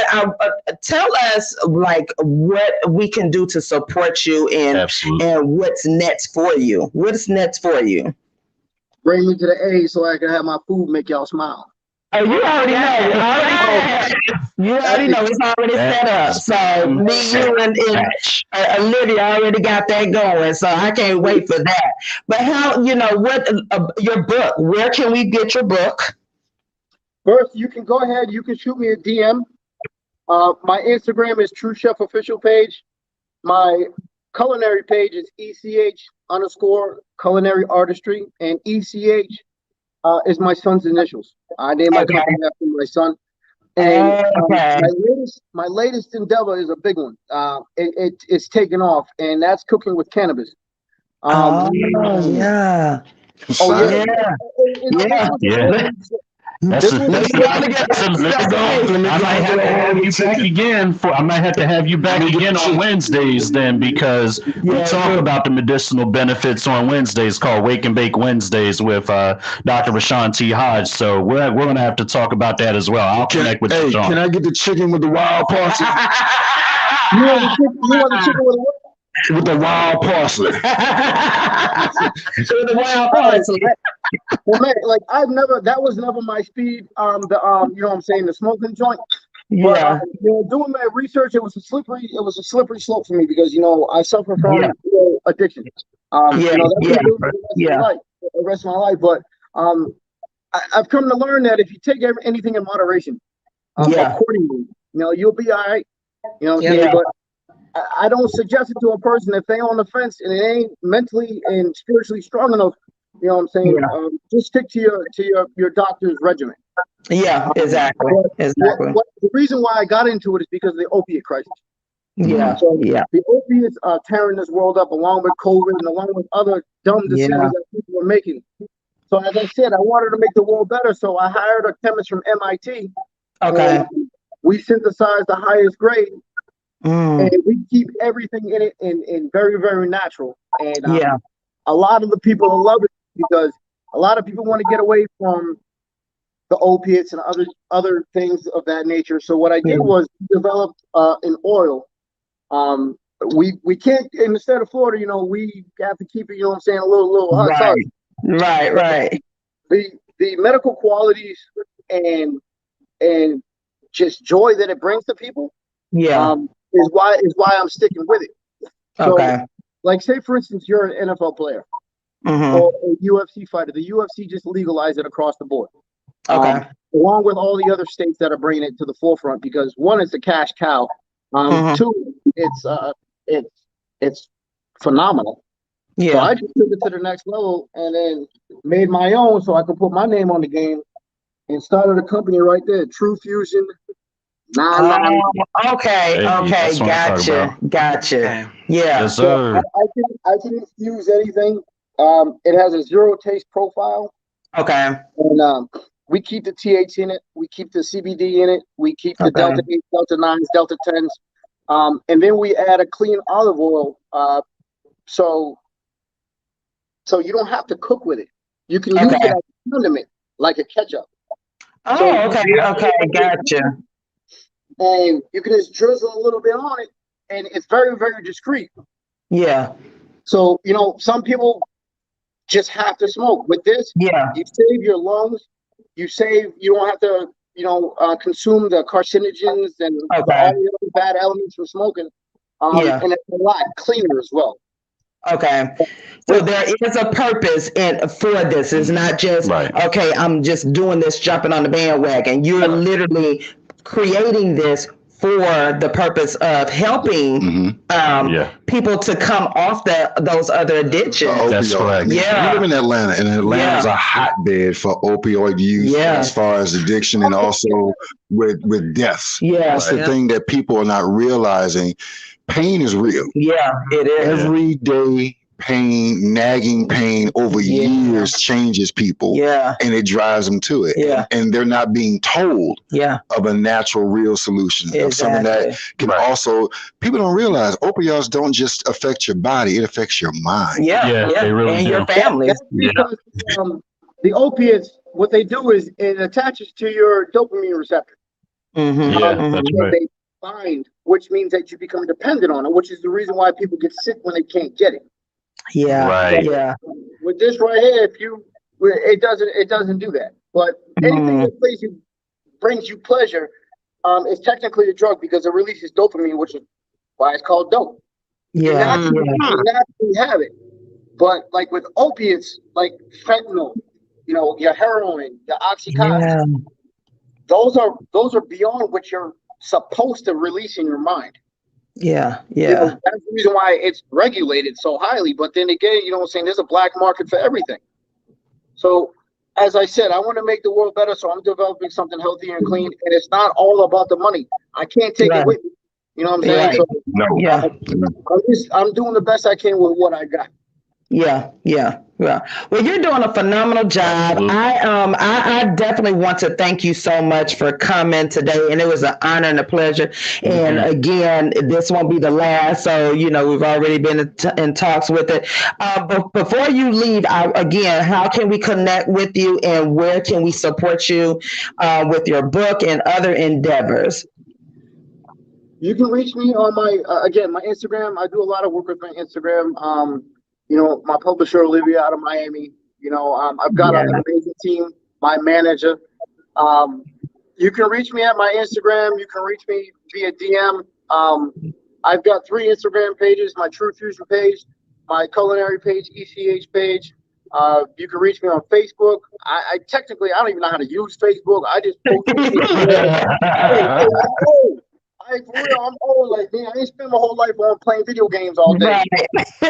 tell us, like, what we can do to support you, and what's next for you. What's next for you? Bring me to the A so I can have my food make y'all smile. Oh, you already know. You already know. It's already set up. So me, you, and Olivia already got that going. So I can't wait for that. But how, you know, what your book? Where can we get your book? First, you can go ahead. You can shoot me a DM. My Instagram is TruChef official page. My culinary page is ECH_culinary artistry, and ECH is my son's initials. I named my company after my son. And my latest endeavor is a big one. It's taken off, and that's cooking with cannabis. Yeah. I might have to have you back again. I might have to have you back again on Wednesdays then, because we talk about the medicinal benefits on Wednesdays, called Wake and Bake Wednesdays with Dr. Rashawn T. Hodge. So we're going to have to talk about that as well. I'll connect with you, John. Can I get the chicken with the wild parsley? You want the chicken with what? With the wild parsley. With the wild parsley. Well, man, like that was never my speed. You know what I'm saying, the smoking joint. But doing my research, it was a slippery slope for me because I suffer from addiction. The rest of my life. But I've come to learn that if you take anything in moderation, accordingly, you'll be all right. But I don't suggest it to a person if they on the fence and it ain't mentally and spiritually strong enough. You know what I'm saying? Just stick to your doctor's regimen. Yeah, exactly. The reason why I got into it is because of the opiate crisis. The opiates are tearing this world up, along with COVID and along with other dumb decisions that people are making. So as I said, I wanted to make the world better, so I hired a chemist from MIT. Okay. We synthesized the highest grade, and we keep everything in it in very, very natural. And a lot of the people love it because a lot of people want to get away from the opiates and other things of that nature. So what I did was develop an oil. We can't in the state of Florida, we have to keep it, a little hot. Right. The medical qualities and just joy that it brings to people is why I'm sticking with it. So, like say for instance, you're an NFL player or a UFC fighter. The UFC just legalized it across the board. Along with all the other states that are bringing it to the forefront, because one, it's a cash cow. Two, it's phenomenal. So I just took it to the next level and then made my own so I could put my name on the game and started a company right there, True Fusion. Okay, gotcha. Yeah. So I can infuse anything. It has a zero taste profile. Okay. And we keep the TH in it. We keep the CBD in it. We keep the Delta 8, Delta 9s, Delta 10s. And then we add a clean olive oil. So you don't have to cook with it. You can use it as a condiment, like a ketchup. Okay, gotcha. And you can just drizzle a little bit on it, and it's very, very discreet. Yeah. So, some people just have to smoke. With this, you save your lungs. You don't have to, consume the carcinogens and all the other bad elements from smoking. And it's a lot cleaner as well. Okay. So there is a purpose for this. It's not just, I'm just doing this, jumping on the bandwagon. You're literally creating this for the purpose of helping people to come off those other addictions. That's correct. Yeah. We live in Atlanta, and Atlanta is a hotbed for opioid use as far as addiction and also with deaths. That's the thing that people are not realizing. Pain is real. Yeah, it is. Every day pain, nagging pain over years changes people. Yeah. And it drives them to it. Yeah. And they're not being told of a natural, real solution. Of something that can also, people don't realize opioids don't just affect your body, it affects your mind. Yeah. They really and do. your family. Because the opiates, what they do is it attaches to your dopamine receptor. That's right. They bind, which means that you become dependent on it, which is the reason why people get sick when they can't get it. With this right here, it doesn't do that. But anything that brings you pleasure is technically a drug because it releases dopamine, which is why it's called dope. You naturally have it. But like with opiates, like fentanyl, your heroin, your oxycontin, those are beyond what you're supposed to release in your mind. That's the reason why it's regulated so highly. But then again, there's a black market for everything. So as I said, I want to make the world better, so I'm developing something healthy and clean, and it's not all about the money. I can't take it with me. You know what I'm saying? So I'm doing the best I can with what I got. Well, you're doing a phenomenal job. I definitely want to thank you so much for coming today, and it was an honor and a pleasure. And again, this won't be the last, so we've already been in talks with it. But before you leave, again, how can we connect with you, and where can we support you with your book and other endeavors? You can reach me on my Instagram. I do a lot of work with my Instagram. My publisher, Olivia, out of Miami. I've got an amazing team, my manager. You can reach me at my Instagram. You can reach me via DM. I've got 3 Instagram pages: my True Fusion page, my culinary page, ECH page. You can reach me on Facebook. I technically, I don't even know how to use Facebook. I just post. For real, I'm old. Like, man, I ain't spend my whole life on playing video games all day. Hey, you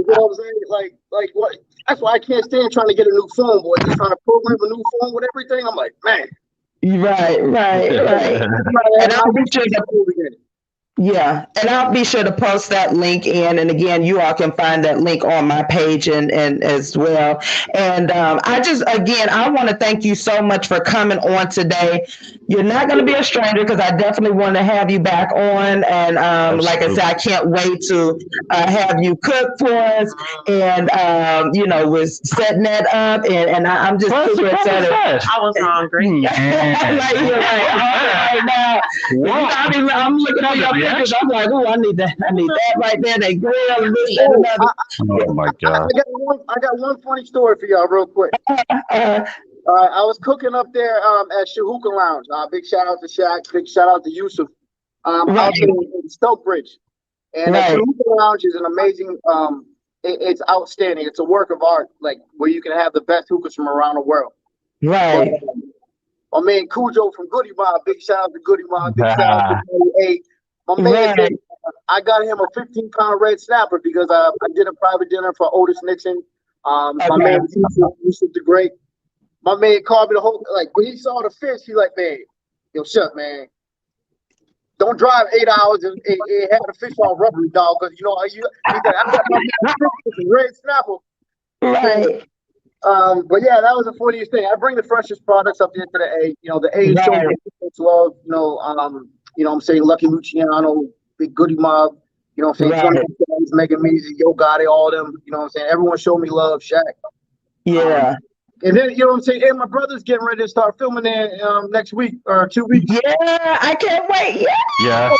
know what I'm saying? Like what? That's why I can't stand trying to get a new phone, boy. Just trying to program a new phone with everything. I'm like, man. Right. And I'll be sure and I'll be sure to post that link in. And again, you all can find that link on my page and as well. And I want to thank you so much for coming on today. You're not going to be a stranger because I definitely want to have you back on. And like I said, I can't wait to have you cook for us. And, we're setting that up. And I'm just super excited. I was hungry. You're right now. I'm looking at your pictures. I'm like, oh, I need that right there. They grill meat and another. Oh my God. I got one funny story for y'all real quick. I was cooking up there at Shahuka Lounge. Big shout out to Shaq. Big shout out to Yusuf. Out in Stokebridge. And Shahuka Lounge is an amazing, it's outstanding. It's a work of art, like where you can have the best hookahs from around the world. Right. My man Cujo from Goody Mob. Big shout out to Goody Mob. Big shout out to A. My man said, I got him a 15-pound red snapper because I did a private dinner for Otis Nixon. My man Yusuf the Great. My man called me the whole, like, when he saw the fish, he like, man, yo, shut, man. Don't drive 8 hours and have the fish all rubbery, dog, because, he said, I got my red snapper. Right. But yeah, that was the funniest thing. I bring the freshest products up there to the A. The A is showing love. I'm saying Lucky Luciano, Big Goody Mob. I'm saying Megan Measy, Yo Gotti, all them. I'm saying everyone showed me love. Shaq. Yeah. And then I'm saying, and my brother's getting ready to start filming there next week or 2 weeks. Yeah, I can't wait. Yeah.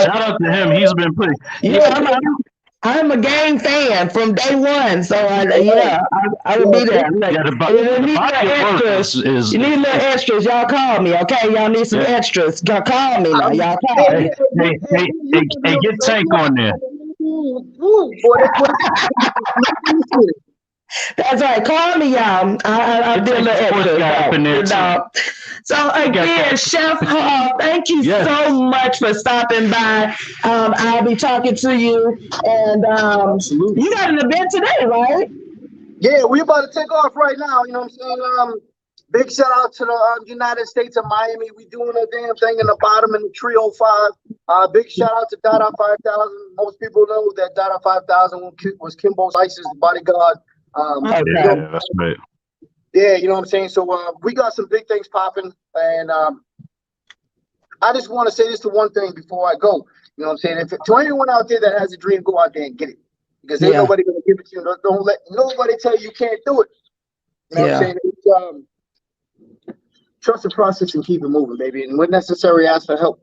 Shout out to him. He's been pretty. I'm a game fan from day one, so I will be there. You need little extras, y'all call me, okay? Y'all need some extras. Y'all call me now. Y'all call me. Hey, get Tank on there. That's right. Call me, y'all. I'll do a little extra. So again, Chef Hall, thank you so much for stopping by. I'll be talking to you, and you got an event today, right? Yeah, we're about to take off right now. You know what I'm saying? Big shout out to the United States of Miami. We doing a damn thing in the bottom in the 305. Big shout out to Dada 5000. Most people know that Dada 5000 was Kimbo Slice's bodyguard. That's right. Yeah, you know what I'm saying? So we got some big things popping, and I just want to say this to one thing before I go. You know what I'm saying? To anyone out there that has a dream, go out there and get it. Because ain't nobody going to give it to you. Don't let nobody tell you can't do it. You know what I'm saying? It's, trust the process and keep it moving, baby. And when necessary, ask for help.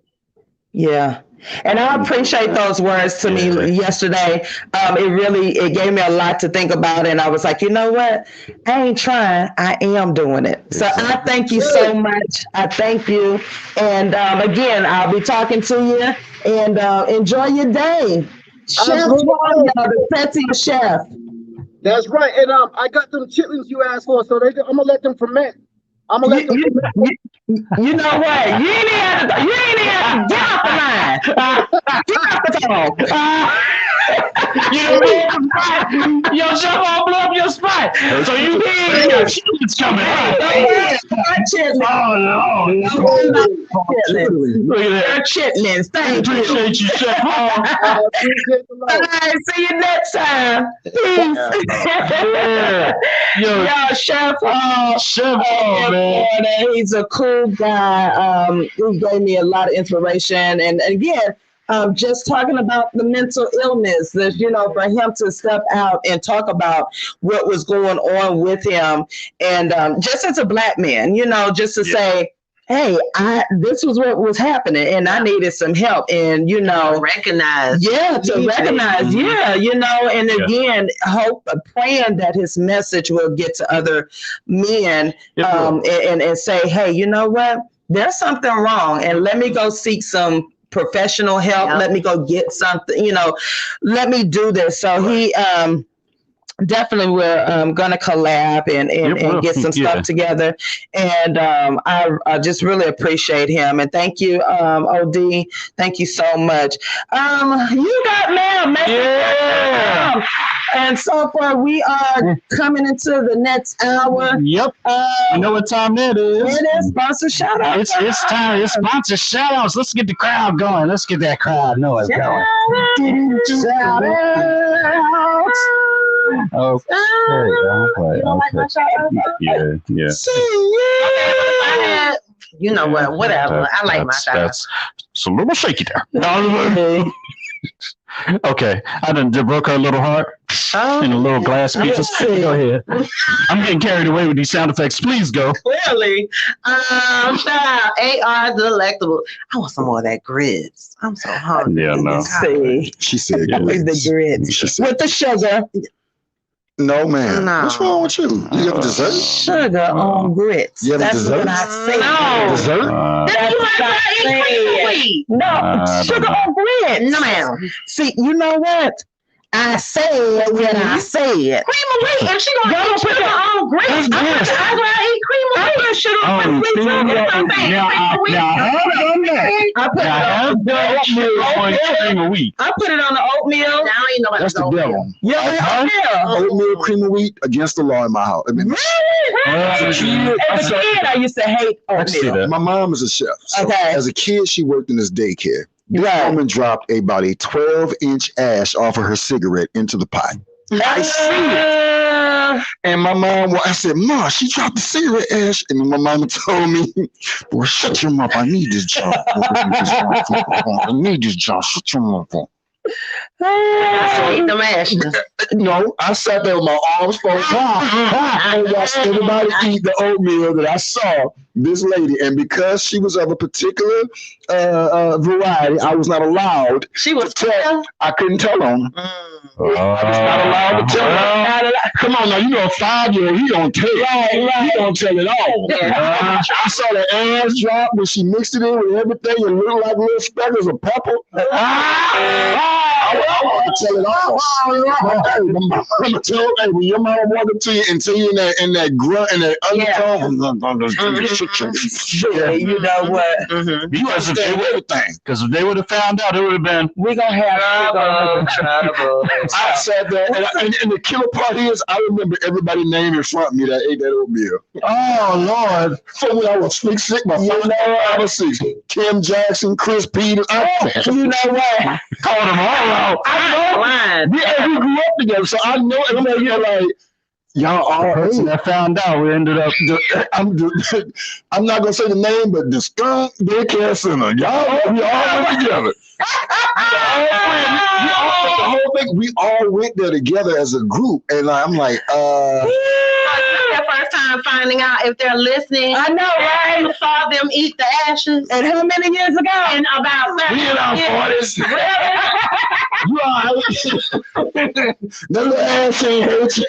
Yeah. And I appreciate those words to me yesterday. It gave me a lot to think about. And I was like, you know what? I ain't trying. I am doing it. So I thank you so much. I thank you. And again, I'll be talking to you, and enjoy your day. Chef, the sexy chef. That's right. And I got them chitlins you asked for, so I'm going to let them ferment. I'm gonna let them. You know what? You ain't even have to get off the line. Get off the phone. Yo, Chef, I'll blow up your spot. So you hear your chitlins coming. Look at that. Chitlins. Thank you. Appreciate you, Chef. All right, see you next time. Peace. Yo, Chef man. He's a cool guy. He gave me a lot of inspiration, and again, just talking about the mental illness, that for him to step out and talk about what was going on with him, and just as a Black man, just to say, hey, this was what was happening, and I needed some help, and recognize. Yeah, to recognize. Yeah, and again, praying that his message will get to other men, and say, hey, you know what? There's something wrong, and let me go seek some professional help. Let me go get something. Let me do this. So he definitely we're gonna collab and get some stuff together, and I just really appreciate him, and thank you, OD, thank you so much. You got mail, and so far we are coming into the next hour. Yep. You know what time that is? It is sponsor shout out. It's time. It's sponsor shout outs. Let's get the crowd going. Let's get that crowd noise going. Shout outs. Okay. Yeah. You know what? Whatever. I like my shout outs. It's a little shaky there. Okay, I done broke her little heart in a little glass pieces. Go ahead. I'm getting carried away with these sound effects. Please go. Clearly. AR Delectable. I want some more of that grits. I'm so hungry. Yeah, no. She said the grits. With the sugar. No, man. No. What's wrong with you? You have dessert? Sugar on grits. You have That's dessert? What I say. No. Dessert? That's what I say. No, sugar on grits. No, ma'am. See, you know what? I said when I said. Cream of wheat. If she gonna eat sugar on grits, I'm gonna eat cream of wheat. I put sugar on grits. I put it on the oatmeal. Now I ain't know That's the devil. Yeah, oatmeal, cream of wheat, against the law in my house. I mean, as a kid, I used to hate oatmeal. My mom is a chef. So as a kid, she worked in this daycare. This woman dropped about a 12-inch ash off of her cigarette into the pot. I see it. And my mom, I said, Ma, she dropped the cigarette ash. And my mama told me, boy, shut your mouth. I need this job. I need this job. Shut your mouth. Eat them ashes. No, I sat there with my arms folded and watched everybody eat the oatmeal that I saw this lady. And because she was of a particular variety, I was not allowed to tell. I couldn't tell on her. I was not allowed to tell her. Come on now, you know a 5-year-old, he don't tell. He don't tell it all. I saw the ass drop when she mixed it in with everything and looked like little speckles of pepper. I want to tell it all. I'm gonna tell hey, when your mama walk up to you and tell you in that grunt and that undertone, you know what? You guys have done everything. Because if they would have found out, it would have been we're gonna have trouble. I sat there, and the killer part is, I remember everybody name in front of me that ate that oatmeal. Oh Lord! So when I was sick, my first I was 6. Kim Jackson, Chris Peters. You know what? Called them all out. I know. We grew up together, so I know. And you're like, y'all all person that found out. We ended up. I'm not gonna say the name, but the skunk daycare center. We all went together. We all went there together as a group, and I'm like, their first time finding out if they're listening. I know, right? You saw them eat the ashes. And how many years ago? And about 7 we in our 40s. You all right? Another ass ain't hurt you.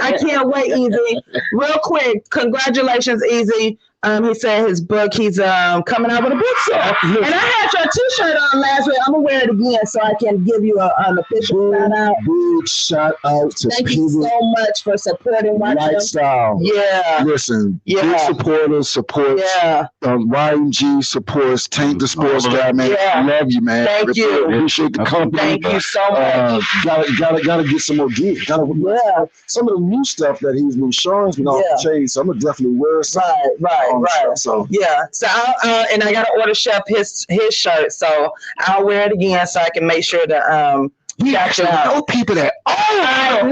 I can't wait, Easy. Real quick, congratulations, Easy. He said his book, he's coming out with a book sale. And I had your t-shirt on last week. I'm going to wear it again so I can give you an official shout out. Big shout out to Thank you so much for supporting my lifestyle. Yeah. Listen, big supporters, supports. Yeah. YMG supports Tank the Sports Guy, man. Yeah. Love you, man. Thank you. Appreciate the company. Thank you so much. Gotta get some more gigs. Some of the new stuff that he's been showing has been off the chain, so I'm going to definitely wear some. Right. So and I gotta order Chef his shirt, so I'll wear it again so I can make sure to we actually know people that I know,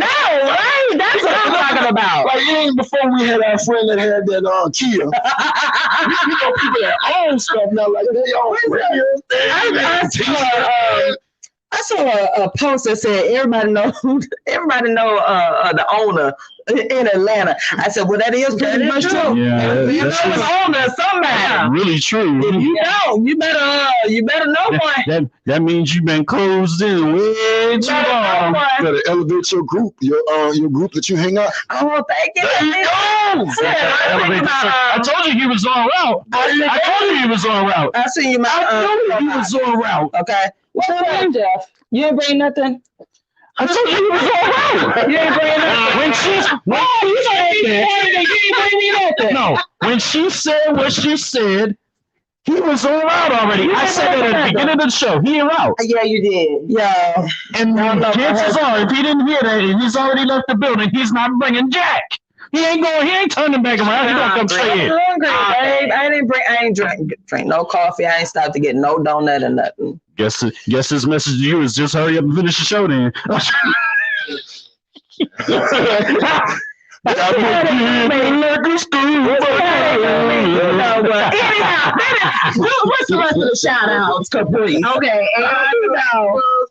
right? That's what I'm talking about. Like even before we had our friend that had that Kia. We know people that own stuff now, like they own I saw a post that said everybody know the owner in Atlanta. I said, well, that is pretty much true. Yeah, you know the owner of somebody. Really true. If you don't, you better know one. That means you've been closed in way too long. You gotta elevate your group, your group that you hang out. Oh, thank you. There you go. I told you he was on route. I told you he was on route. I see you, I told you he was on route. Okay. What's up, Jeff? You ain't bring nothing. I told you he was on route. You ain't bring nothing. No, when she said what she said, he was on route already. I said that at the beginning of the show. He in route. Yeah, you did. Yeah. And chances are, if he didn't hear that, and he's already left the building, he's not bringing Jack. He ain't turning back around. He gonna come straight in. I'm hungry, babe. I ain't drink no coffee. I ain't stopped to get no donut or nothing. Guess his message to you is just hurry up and finish the show then. Anyhow, what's the rest of the shout outs, Capri? Okay,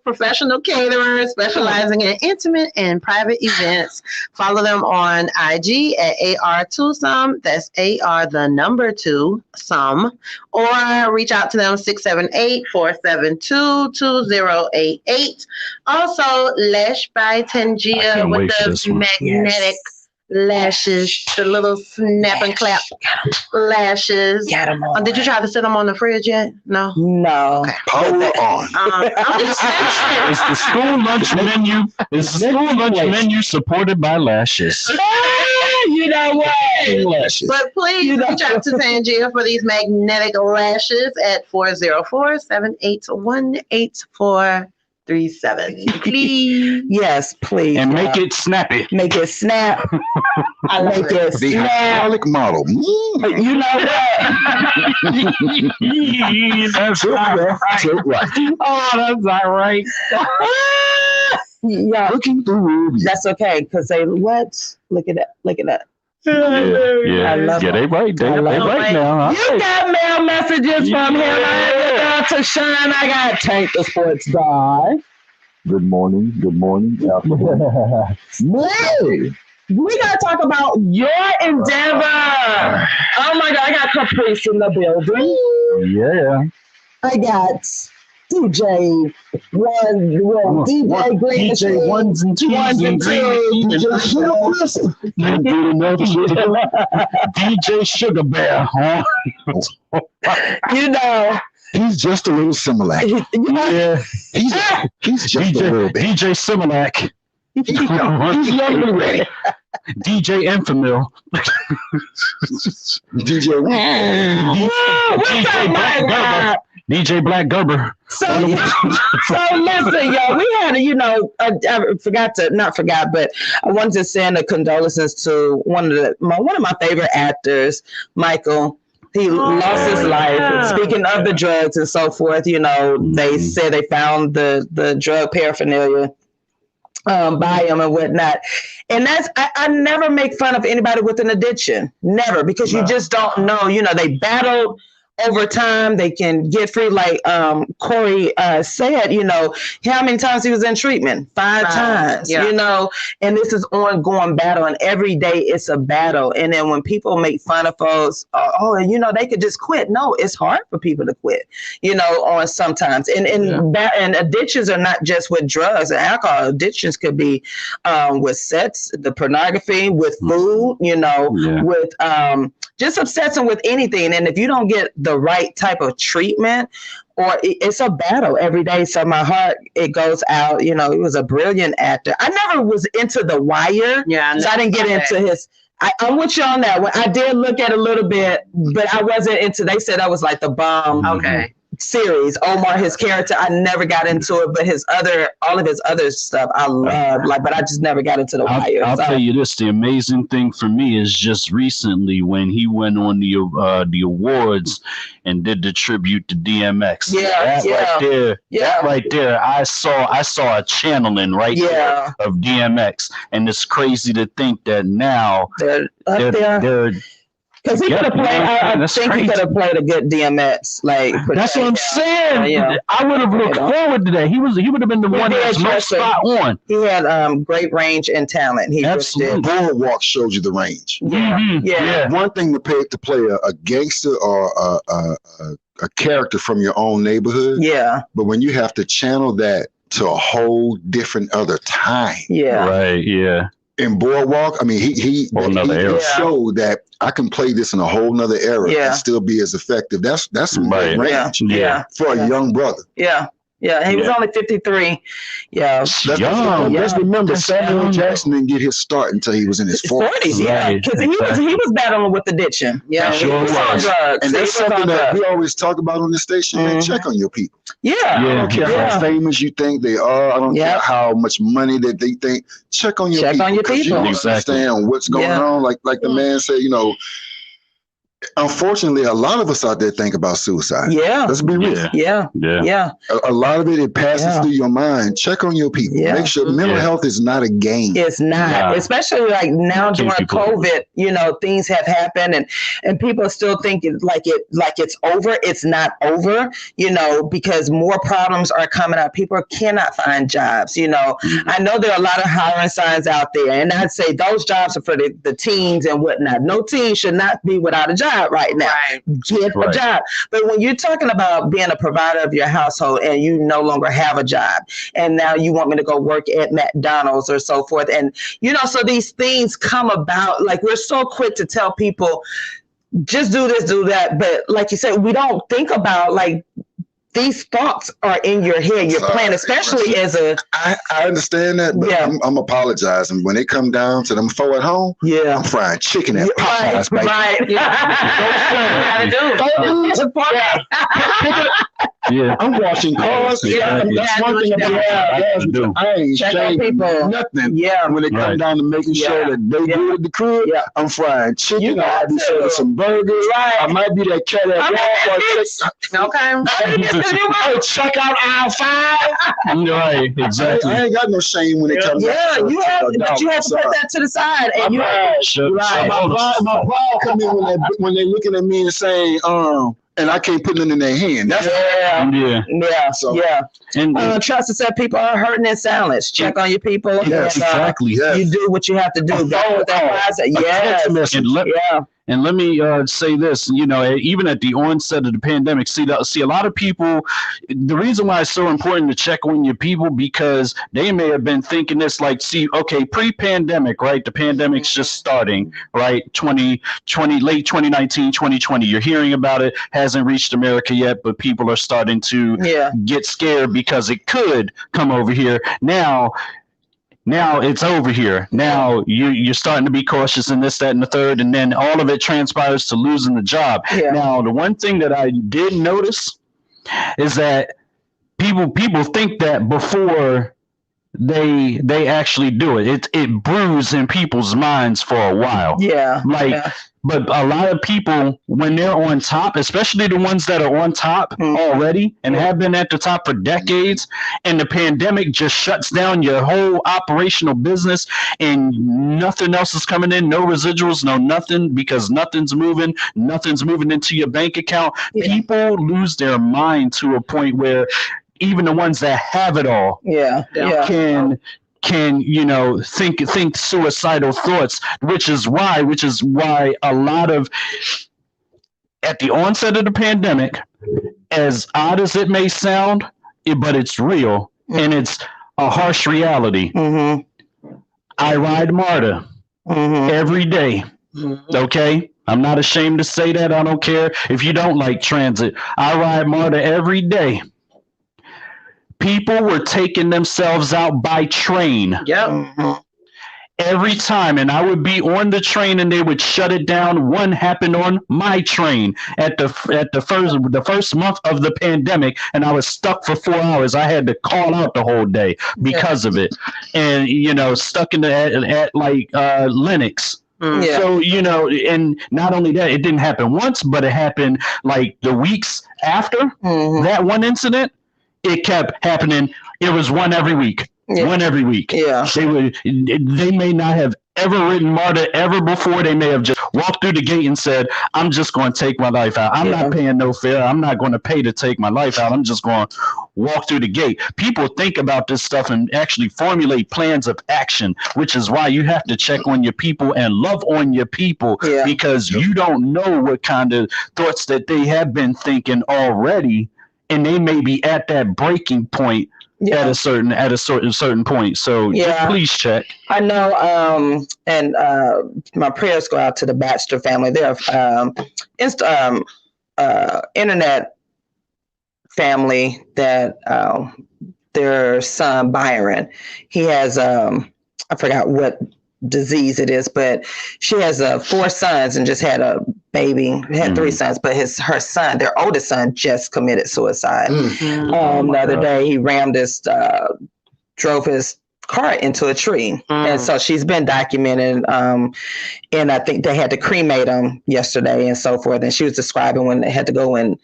professional caterers specializing in intimate and private events. Follow them on IG at AR2some. That's AR2some. Or reach out to them 678-472-2088. Also, Lash by Tangia with the magnetic lashes, the little snap and clap lashes. Did you try to sit them on the fridge yet? No. Okay. Power on. I'm just saying. It's the school lunch menu. It's the school lunch menu supported by lashes. You know what? Lashes. But please reach out to Tangia for these magnetic lashes at 404-781-8437. Please. Yes, please. And make it snappy. Make it snap. I make it The snap. hydraulic model. You know That's right. Oh, that's all right. Yeah. Looking through. That's okay, because they what? Look at that. Look at that. Yeah, they right. They right now. You got mail messages from him. I got to Shine. I got Tank the Sports Guy. Good morning. Good morning. Hey, we gotta talk about your endeavor. Oh my God, I got Caprice in the building. Yeah. I got DJ ones and twos and threes. DJ Sugar Bear, huh? You know, he's just a little Similac. Yeah. He's just a little bit. DJ Similac. He's young and ready. DJ Infamil. DJ DJ Black Gerber. So listen, y'all. We had, I but I wanted to send a condolences to one of my favorite actors, Michael. He lost his life. Speaking of the drugs and so forth, they said they found the drug paraphernalia by him and whatnot. And that's, I never make fun of anybody with an addiction. Never, because you just don't know. They battled over time. They can get free. Like Corey said, how many times he was in treatment? 5 times, and this is ongoing battle, and every day it's a battle. And then when people make fun of folks, they could just quit. No, it's hard for people to quit, on sometimes. And addictions are not just with drugs and alcohol. Addictions could be with sex, the pornography, with food, with just obsessing with anything. And if you don't get the right type of treatment, or it's a battle every day. So my heart, it goes out. He was a brilliant actor. I never was into The Wire. Yeah. So I didn't get into his. I'm with you on that one. I did look at a little bit, but I wasn't into. They said that was like the bomb. Okay. Series. Omar, his character, I never got into it, but all of his other stuff I love. But I just never got into The Wire. I'll tell you this: the amazing thing for me is just recently when he went on the awards and did the tribute to DMX. That right there, I saw a channeling there of DMX, and it's crazy to think that now they're Because he could have played. I think he could have played a good DMX. Like that's what I'm saying. I would have looked forward to that. He would have been the one that's most spot on. He had great range and talent. He absolutely. Boardwalk showed you the range. Yeah. One thing to play a gangster or a character from your own neighborhood. Yeah. But when you have to channel that to a whole different other time. Yeah. Right. Yeah. In Boardwalk, I mean, he showed that I can play this in a whole nother era and still be as effective. That's right. Range for a young brother. Yeah. Yeah, he was only 53. Yeah. Let's remember, Samuel Jackson didn't get his start until he was in his 40s. Yeah, because he was battling with addiction. Yeah, he was on drugs. And that's something that we always talk about on this station. Man, check on your people. Yeah. I don't care how famous you think they are. I don't care how much money that they think. Check on your people. Check on your people. You don't understand what's going on. Like the man said, unfortunately, a lot of us out there think about suicide. Yeah. Let's be real. Yeah. A lot of it passes through your mind. Check on your people. Yeah. Make sure mental health is not a game. It's not. Especially like now during COVID, things have happened and people are still thinking like it's over. It's not over, because more problems are coming up. People cannot find jobs. I know there are a lot of hiring signs out there, and I'd say those jobs are for the teens and whatnot. No teen should not be without a job right now. Get a job. But when you're talking about being a provider of your household and you no longer have a job and now you want me to go work at McDonald's or so forth, and so these things come about, like we're so quick to tell people just do this, do that, but like you said, we don't think about like these thoughts are in your head. You're playing, especially as a. I understand that, but I'm apologizing. When it come down to them four at home, I'm frying chicken at Popeyes, baby. Right. I'm washing cars. That's one thing about it. I ain't shaming nothing. When it comes down to making sure that they do at the crib, I'm frying chicken. I might be serving some burgers. I might be that cat at Walmart. Okay. Check out aisle 5. Right, exactly. I ain't got no shame when it comes. You have to put that to the side, and my ball come in when they're looking at me and saying, and I can't put nothing in their hand. That's And trust us that people are hurting in silence. Check on your people. Yes, exactly. You do what you have to do. And let me say this, even at the onset of the pandemic, see a lot of people, the reason why it's so important to check on your people, because they may have been thinking this pre-pandemic, right? The pandemic's just starting, right? 2020, late 2019, 2020. You're hearing about it, hasn't reached America yet, but people are starting to get scared because it could come over here. Now it's over here. Now you're starting to be cautious in this, that, and the third, and then all of it transpires to losing the job. Now, the one thing that I did notice is that people think that before they actually do it. It brews in people's minds for a while. But a lot of people, when they're on top, especially the ones that are on top already and have been at the top for decades, and the pandemic just shuts down your whole operational business and nothing else is coming in, no residuals, no nothing, because nothing's moving into your bank account. People lose their mind to a point where even the ones that have it all can think suicidal thoughts, which is why a lot of, at the onset of the pandemic, as odd as it may sound, but it's real and it's a harsh reality. I ride MARTA every day. Okay, I'm not ashamed to say that. I don't care if you don't like transit. I ride MARTA every day. People were taking themselves out by train. Every time, and I would be on the train and they would shut it down. One happened on my train at the first month of the pandemic, and I was stuck for 4 hours. I had to call out the whole day because of it, and stuck in at Lennox. So, and not only that, it didn't happen once, but it happened like the weeks after that one incident. It kept happening. It was one every week. One every week. They may not have ever written martyr ever before. They may have just walked through the gate and said, I'm just going to take my life out. I'm not paying no fare. I'm not going to pay to take my life out. I'm just going to walk through the gate. People think about this stuff and actually formulate plans of action, which is why you have to check on your people and love on your people, because you don't know what kind of thoughts that they have been thinking already, and they may be at that breaking point at a certain point. So just please check. I know, and my prayers go out to the Baxter family. They're internet family that their son Byron, he has I forgot what disease it is, but she has 4 sons and just had a baby. Had 3 sons, but her son, their oldest son, just committed suicide. The other day, he drove his car into a tree, and so she's been documented. And I think they had to cremate him yesterday and so forth. And she was describing when they had to go and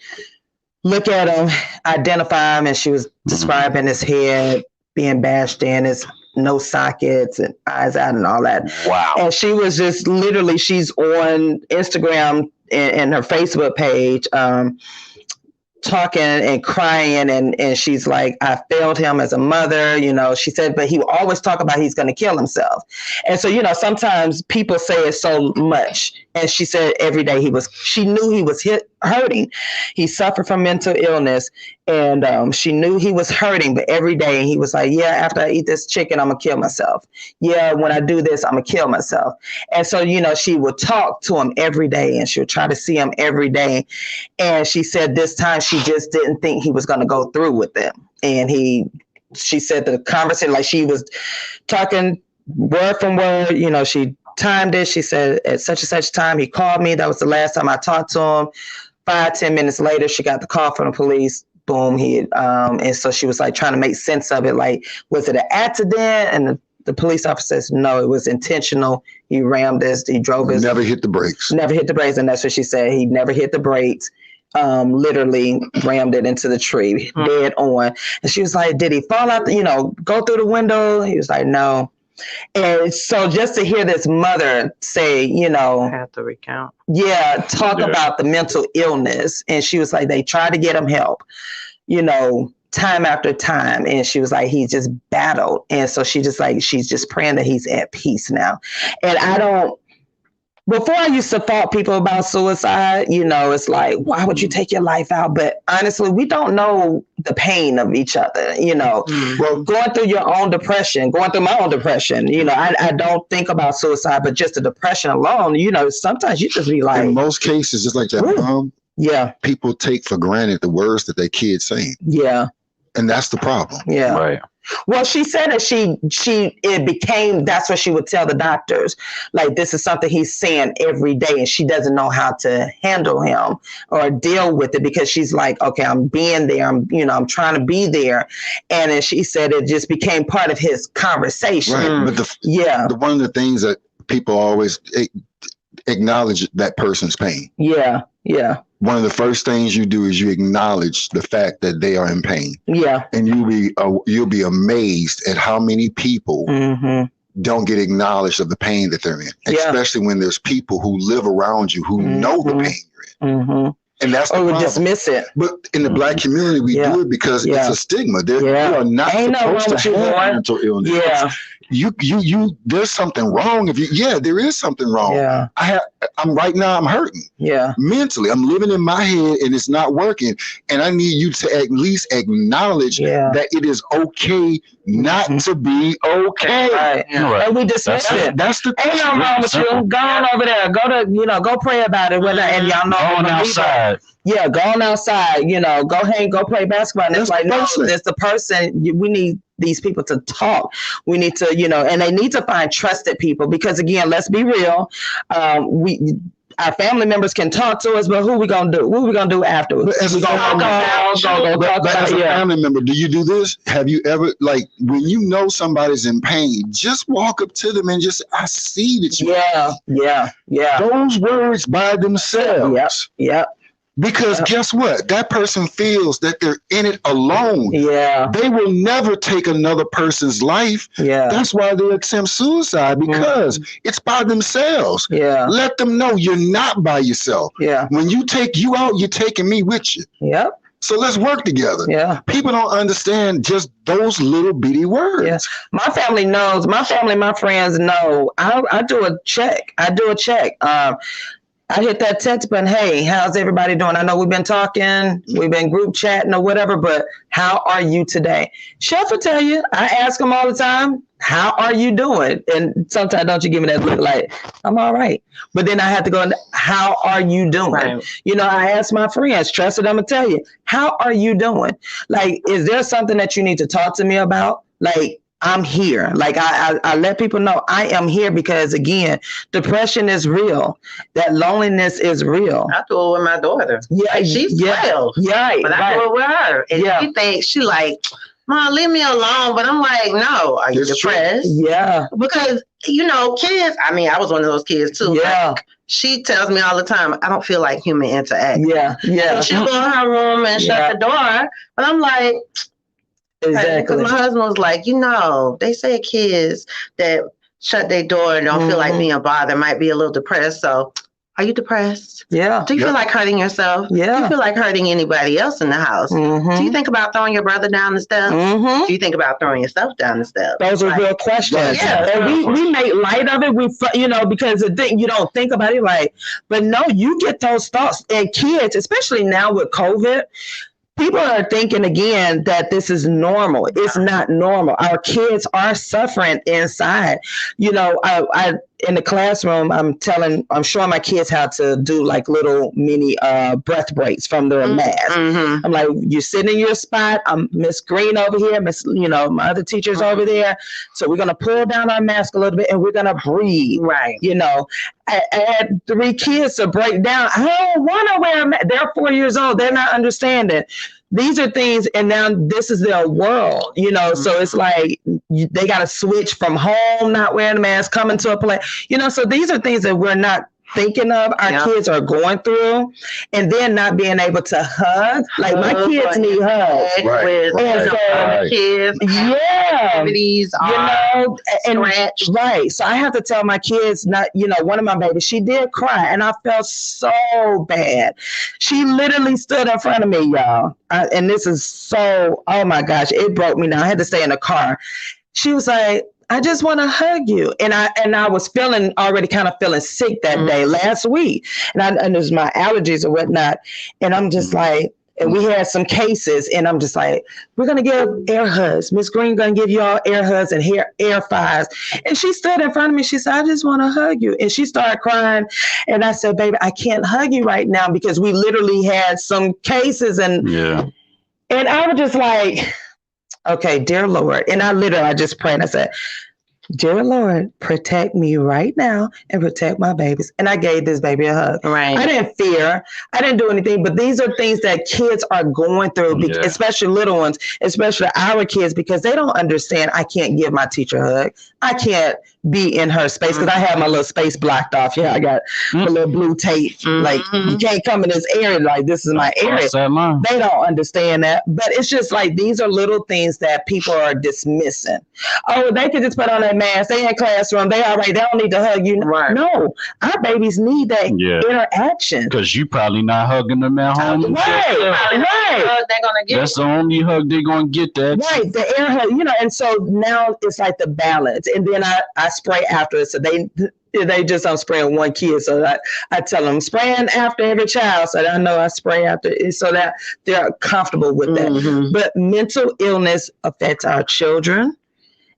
look at him, identify him, and she was describing his head being bashed in, his no sockets and eyes out and all that. Wow. And she was just literally, she's on Instagram and her Facebook page, talking and crying, and she's like, I failed him as a mother, she said, but he will always talk about he's going to kill himself. And so, sometimes people say it so much. And she said every day she knew he was hurting. He suffered from mental illness, and she knew he was hurting, but every day he was like, after I eat this chicken, I'm going to kill myself. When I do this, I'm going to kill myself. And so, she would talk to him every day, and she would try to see him every day. And she said this time she just didn't think he was going to go through with it. And she said the conversation, like she was talking word from word, she timed it. She said at such and such time he called me. That was the last time I talked to him. 5-10 minutes later, she got the call from the police. Boom, and so she was like trying to make sense of it. Like, was it an accident? And the police officer says, no, it was intentional. He rammed this. He drove his. Never hit the brakes. Never hit the brakes, and that's what she said. He never hit the brakes. Literally rammed it into the tree, dead on. And she was like, did he fall out? Go through the window? He was like, no. And so just to hear this mother say, I have to recount. Talk about the mental illness. And she was like, they tried to get him help, time after time. And she was like, he just battled. And so she's just praying that he's at peace now. And before I used to fault people about suicide, it's like, why would you take your life out? But honestly, we don't know the pain of each other, Well, going through your own depression, going through my own depression, I don't think about suicide, but just the depression alone, sometimes you just be like. In most cases, just like that mom, people take for granted the words that their kids say. Yeah. And that's the problem. Yeah. Right. Well, she said that it became, that's what she would tell the doctors. Like, this is something he's saying every day, and she doesn't know how to handle him or deal with it, because she's like, okay, I'm being there. I'm trying to be there. And then she said it just became part of his conversation. Right. But one of the things that people always acknowledge that person's pain. Yeah. Yeah. One of the first things you do is you acknowledge the fact that they are in pain. Yeah. And you'll be amazed at how many people don't get acknowledged of the pain that they're in, especially when there's people who live around you who know the pain you're in. And that's the problem. Dismiss it. But in the Black community, we do it because it's a stigma. You are not supposed to have mental illness. Yeah. There's something wrong if you. Yeah, there is something wrong. Yeah. I'm right now. I'm hurting. Yeah. Mentally, I'm living in my head and it's not working. And I need you to at least acknowledge that it is okay not to be okay. Right. And we dismiss it. That's the ain't nothing wrong with you. Go on over there. Go pray about it. And y'all know going outside. Yeah, going outside. Go play basketball. And it's like, no, it's the person. We need these people to talk. We need to, and they need to find trusted people, because again, let's be real. Our family members can talk to us, but who we gonna do? What we gonna do afterwards? As a family member, do you do this? Have you ever, like, when you know somebody's in pain, just walk up to them and just, I see that you. Yeah. Those words by themselves. Yep. Because guess what? That person feels that they're in it alone. Yeah. They will never take another person's life. Yeah. That's why they attempt suicide, because it's by themselves. Yeah. Let them know you're not by yourself. Yeah. When you take you out, you're taking me with you. Yep. So let's work together. Yeah. People don't understand just those little bitty words. Yeah. My family knows. My family, my friends know. I do a check. I hit that text button. Hey, how's everybody doing? I know we've been talking, we've been group chatting or whatever, but how are you today? Chef will tell you. I ask him all the time, how are you doing? And sometimes don't you give me that look like, I'm all right. But then I have to go, how are you doing? Right. You know, I ask my friends, trusted them to tell you, how are you doing? Like, is there something that you need to talk to me about? Like, I'm here. Like I let people know I am here because, again, depression is real. That loneliness is real. I do it with my daughter. Yeah, like she's 12. Yeah, but I do it with her. And she thinks, she like, Mom, leave me alone. But I'm like, no, are you depressed? True. Yeah. Because, you know, kids, I mean, I was one of those kids too. Yeah. Like, she tells me all the time, I don't feel like human interaction. Yeah. Yeah. So she'll go in her room and shut the door. But I'm like, exactly. Because my husband was like, you know, they say kids that shut their door and don't feel like being bothered might be a little depressed. So are you depressed? Yeah. Do you feel like hurting yourself? Yeah. Do you feel like hurting anybody else in the house? Do you think about throwing your brother down the steps? Do you think about throwing yourself down the steps? Those are real questions. Yeah. And we make light of it. Because the thing, you don't think about it, like, but no, you get those thoughts. And kids, especially now with COVID, people are thinking again that this is normal. It's not normal. Our kids are suffering inside. You know, I in the classroom, I'm showing my kids how to do like little mini breath breaks from their mask. I'm like, you're sitting in your spot. I'm Miss Green over here. My other teacher's over there. So we're gonna pull down our mask a little bit and we're gonna breathe. Right. You know, I had 3 kids to break down. I don't want to wear a mask. They're 4 years old. They're not understanding. These are things, and now this is their world, you know, so it's like they got to switch from home, not wearing a mask, coming to a place, you know, so these are things that we're not thinking of, our kids are going through, and then not being able to hug. Like my kids need hugs. With kids, activities, and right. So I have to tell my kids, one of my babies, she did cry, and I felt so bad. She literally stood in front of me, y'all, and this is so, oh my gosh, it broke me down. I had to stay in the car. She was like, I just want to hug you. And I was already kind of feeling sick that day last week. And it was my allergies or whatnot. And I'm just like, and we had some cases, and I'm just like, we're going to give air hugs. Miss Green going to give you all air hugs and air fives. And she stood in front of me. She said, I just want to hug you. And she started crying. And I said, baby, I can't hug you right now because we literally had some cases. And I was just like, okay, dear Lord. And I just prayed. I said, dear Lord, protect me right now and protect my babies. And I gave this baby a hug. Right. I didn't fear. I didn't do anything. But these are things that kids are going through, especially little ones, especially our kids, because they don't understand. I can't give my teacher a hug. I can't be in her space because I have my little space blocked off. Yeah, I got a little blue tape. Like, you can't come in this area. Like, this is my area. They don't understand that. But it's just like, these are little things that people are dismissing. Oh, they can just put on that mask. They in classroom. They all right. They don't need to hug you. Right. No, our babies need that interaction. Because you probably not hugging them at home. Right. They're gonna get. That's the only hug they're gonna get. That right. The air hug. And so now it's like the balance. And then I spray after it. So they just don't spray on one kid. So I tell them spraying after every child. So I know I spray after it so that they're comfortable with that. But mental illness affects our children.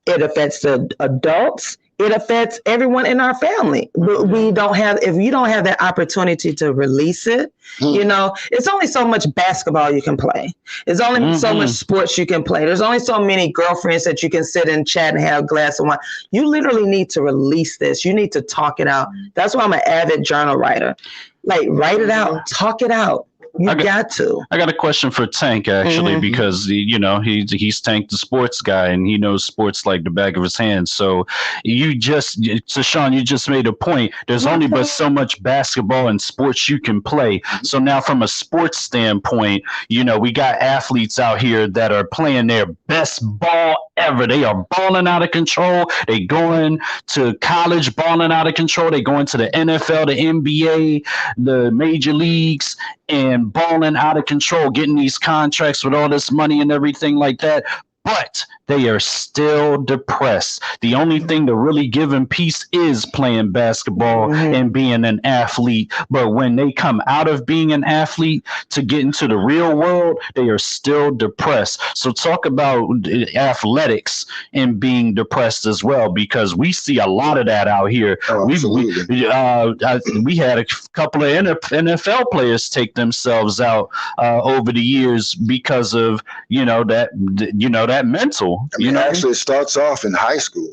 It affects the adults. It affects everyone in our family. But if you don't have that opportunity to release it, it's only so much basketball you can play. There's only so much sports you can play. There's only so many girlfriends that you can sit and chat and have a glass of wine. You literally need to release this. You need to talk it out. That's why I'm an avid journal writer. Like, write it out, talk it out. You got to. I got a question for Tank, actually, because, you know, he's Tank the sports guy, and he knows sports like the back of his hand. So Sean, you just made a point. There's only but so much basketball and sports you can play. So now from a sports standpoint, you know, we got athletes out here that are playing their best ball ever. They are balling out of control. They going to college, balling out of control. They going to the NFL, the NBA, the major leagues, and balling out of control, getting these contracts with all this money and everything like that. But they are still depressed. The only thing to really give them peace is playing basketball and being an athlete. But when they come out of being an athlete to get into the real world, they are still depressed. So talk about athletics and being depressed as well, because we see a lot of that out here. We had a couple of NFL players take themselves out over the years because of that mental. I mean, actually, it starts off in high school.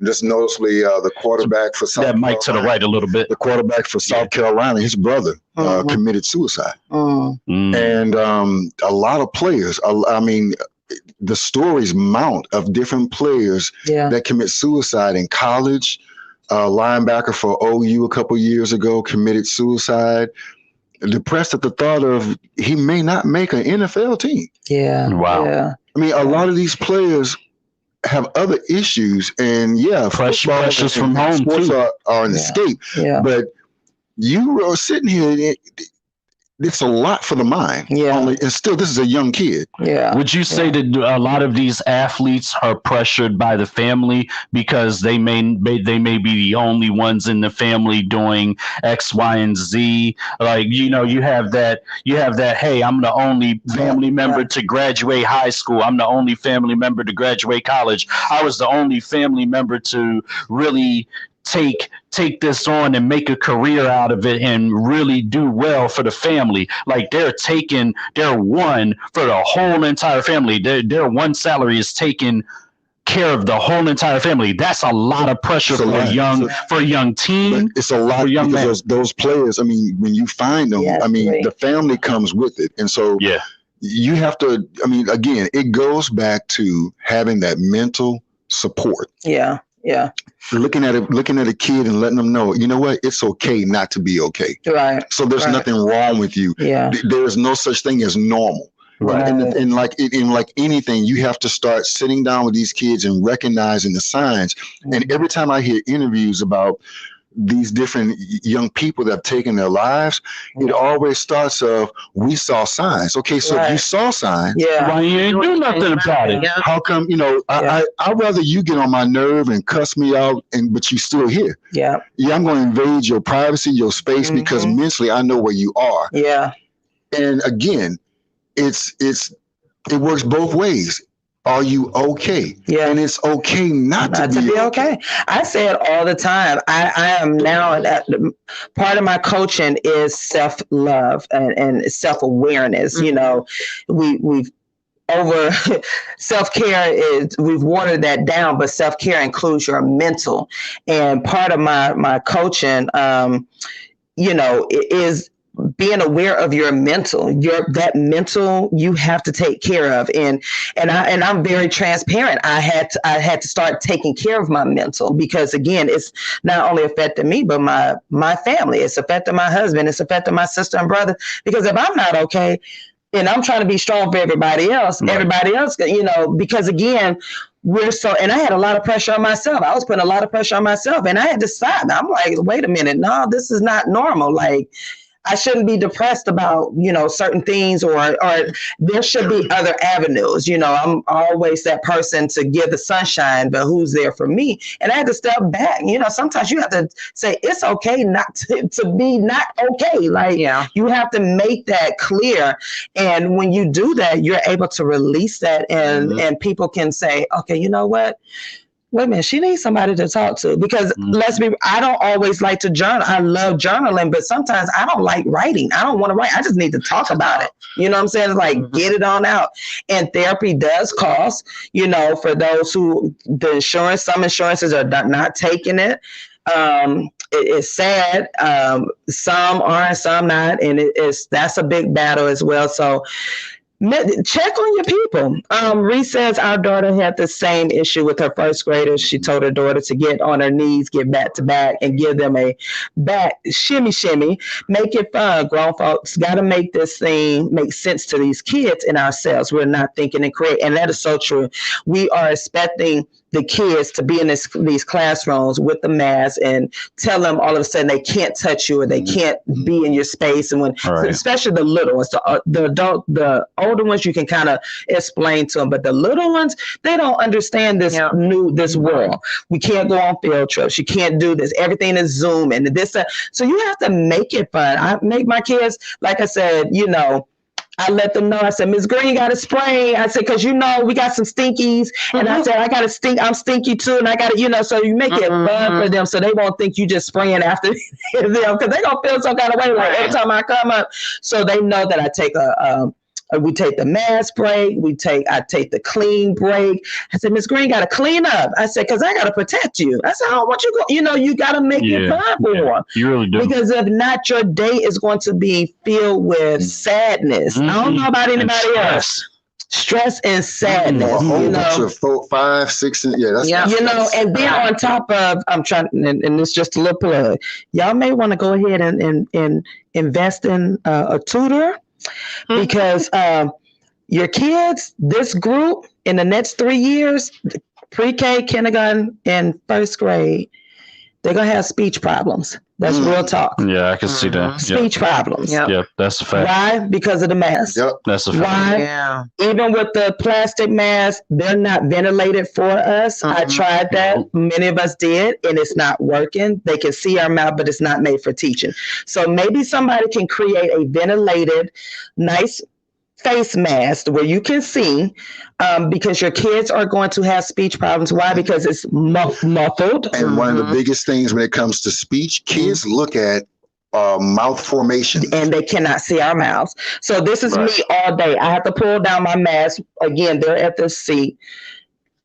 Just noticeably, the quarterback for South Carolina. That mic to the right a little bit. The quarterback for South Carolina, his brother committed suicide. And a lot of players, I mean, the stories mount of different players that commit suicide in college. Linebacker for OU a couple years ago committed suicide. Depressed at the thought of he may not make an NFL team. Wow. Yeah. I mean, a lot of these players have other issues, and pressures from home sports too are an escape. But you are sitting here. It's a lot for the mind. And still, this is a young kid. Would you say that a lot of these athletes are pressured by the family because they may be the only ones in the family doing X, Y, and Z? Like, you know, you have that, hey, I'm the only family member to graduate high school. I'm the only family member to graduate college. I was the only family member to really take this on and make a career out of it and really do well for the family. Like they're one for the whole entire family. Their one salary is taking care of the whole entire family. That's a lot of pressure for a young team. It's a lot because those players, I mean, when you find them, I mean, the family comes with it. And so you have to, I mean, again, it goes back to having that mental support. Looking at a kid and letting them know, you know what, it's okay not to be okay. So there's nothing wrong with you. There is no such thing as normal. And like anything, you have to start sitting down with these kids and recognizing the signs. And every time I hear interviews about these different young people that have taken their lives, it always starts off, we saw signs. Okay, so if you saw signs, why you ain't do nothing about it? How come, you know, I'd rather you get on my nerve and cuss me out, but you still here. I'm going to invade your privacy, your space, because mentally I know where you are. And again, it works both ways. Are you okay? And it's okay not to be okay. I say it all the time. I am now part of my coaching is self-love and self-awareness. You know, we've over self-care is, we've watered that down, but self-care includes your mental. And part of my coaching, you know, is being aware of your mental, that mental you have to take care of. And I'm very transparent. I had to start taking care of my mental, because again, it's not only affecting me, but my family. It's affecting my husband. It's affecting my sister and brother. Because if I'm not okay, and I'm trying to be strong for everybody else, you know, because again, and I had a lot of pressure on myself. I was putting a lot of pressure on myself, and I had to stop. I'm like, wait a minute. No, this is not normal. Like, I shouldn't be depressed about, you know, certain things, or there should be other avenues. You know, I'm always that person to give the sunshine, but who's there for me? And I had to step back. You know, sometimes you have to say it's okay not to be not okay. Like, you have to make that clear. And when you do that, you're able to release that, and people can say, okay, you know what? Wait a minute, she needs somebody to talk to, because I don't always like to journal. I love journaling, but sometimes I don't like writing. I don't want to write. I just need to talk about it. You know what I'm saying? It's like, get it on out. And therapy does cost, you know, for those who some insurances are not taking it. it's sad. Some are, some not, and that's a big battle as well. So check on your people. Reese says our daughter had the same issue with her first graders. She told her daughter to get on her knees, get back to back, and give them a back shimmy, make it fun. Grown folks got to make this thing make sense to these kids and ourselves. We're not thinking and creating, and that is so true. We are expecting the kids to be in these classrooms with the mask and tell them all of a sudden they can't touch you or they can't be in your space. And when, especially the little ones, the older ones, you can kind of explain to them, but the little ones, they don't understand this this world. We can't go on field trips. You can't do this. Everything is Zoom and this. So you have to make it fun. I make my kids, like I said, I let them know. I said, Ms. Green got a spray. I said, because we got some stinkies. And I said, I'm stinky too. And I got to, so you make it fun for them so they won't think you just spraying after them because they're going to feel some kind of way like every time I come up. So they know that I take we take the mask break. I take the clean break. I said, Ms. Green got to clean up. I said, because I got to protect you. I said, I don't want you to go. You got to make it fun for them. You really do. Because if not, your day is going to be filled with sadness. I don't know about anybody else. Stress and sadness. A whole bunch of 4, 5, 6, and and then on top of, I'm trying, and it's just a little plug. Y'all may want to go ahead and invest in a tutor. Because your kids, this group in the next 3 years, pre-K, kindergarten, and first grade, they're going to have speech problems. That's real talk. Yeah, I can see that. Speech problems. Yep, that's a fact. Why? Because of the mask. Yep. That's a fact. Why? Yeah. Even with the plastic mask, they're not ventilated for us. I tried that. Many of us did, and it's not working. They can see our mouth, but it's not made for teaching. So maybe somebody can create a ventilated, nice face mask where you can see, because your kids are going to have speech problems. Why? Because it's muffled. And one of the biggest things when it comes to speech, kids look at mouth formation. And they cannot see our mouths. So this is me all day. I have to pull down my mask. Again, they're at the seat.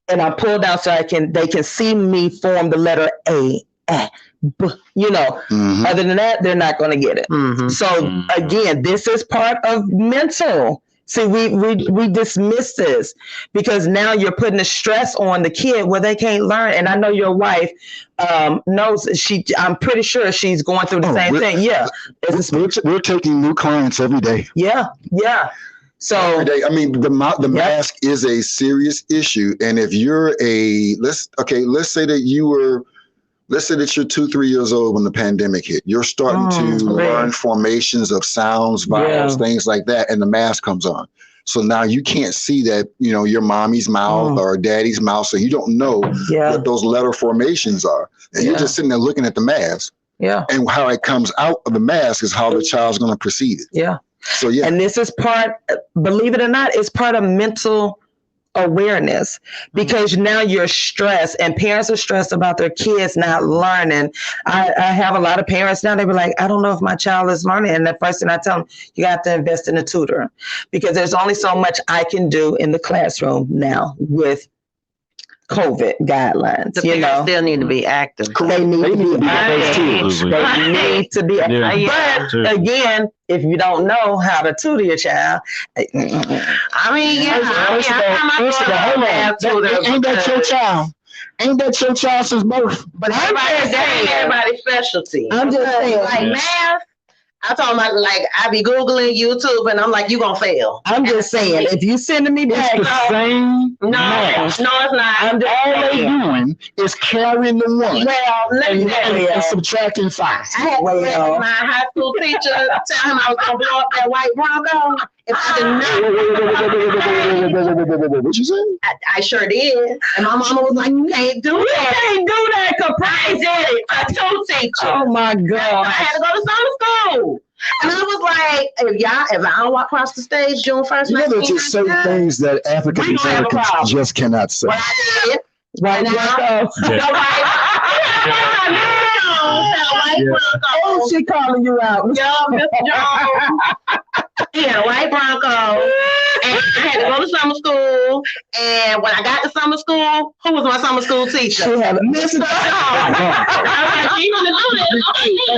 And I pull down so they can see me form the letter A. B, Other than that, they're not going to get it. So again, this is part of mental. See, we dismiss this because now you're putting the stress on the kid where they can't learn. And I know your wife knows I'm pretty sure she's going through the same thing. Yeah. We're taking new clients every day. Yeah. Yeah. So every day. I mean, the mask is a serious issue. And if you're let's say that you're 2-3 years old when the pandemic hit. You're starting to learn formations of sounds, vowels, things like that, and the mask comes on. So now you can't see that, your mommy's mouth or daddy's mouth, so you don't know what those letter formations are. And you're just sitting there looking at the mask. Yeah. And how it comes out of the mask is how the child's going to perceive it. Yeah. So and this is believe it or not, it's part of mental awareness, because now you're stressed and parents are stressed about their kids not learning. I have a lot of parents now, they were like, I don't know if my child is learning. And the first thing I tell them, you have to invest in a tutor, because there's only so much I can do in the classroom now with COVID guidelines. The parents still need to be active. They need to be active. They need to be active. But again, if you don't know how to tutor your child, ain't that your child? Ain't that your child since birth? But everybody's specialty. I'm just saying, like math. I told my I be Googling YouTube and I'm like, you gonna fail. I'm just saying, if you sending me back, it's the same math. No, it's not. All they doing is carrying the one. Well, let me and subtracting 5. I had my high school teacher tell him I was gonna blow up that white Bronco. If I did not, what you say? I sure did. And my mama was like, you can't do that. You can't do that, I did it. A two teacher. Oh my God. I had to go to summer school. And I was like, if I don't walk across the stage June 1st, there's just certain things that African Americans just cannot say. Well, I did. Right now. Oh, she calling you out. Yo, Mr. Jones. Yeah, white Bronco. And I had to go to summer school. And when I got to summer school, who was my summer school teacher? She had Mr. Hall. I was like, you gonna do this?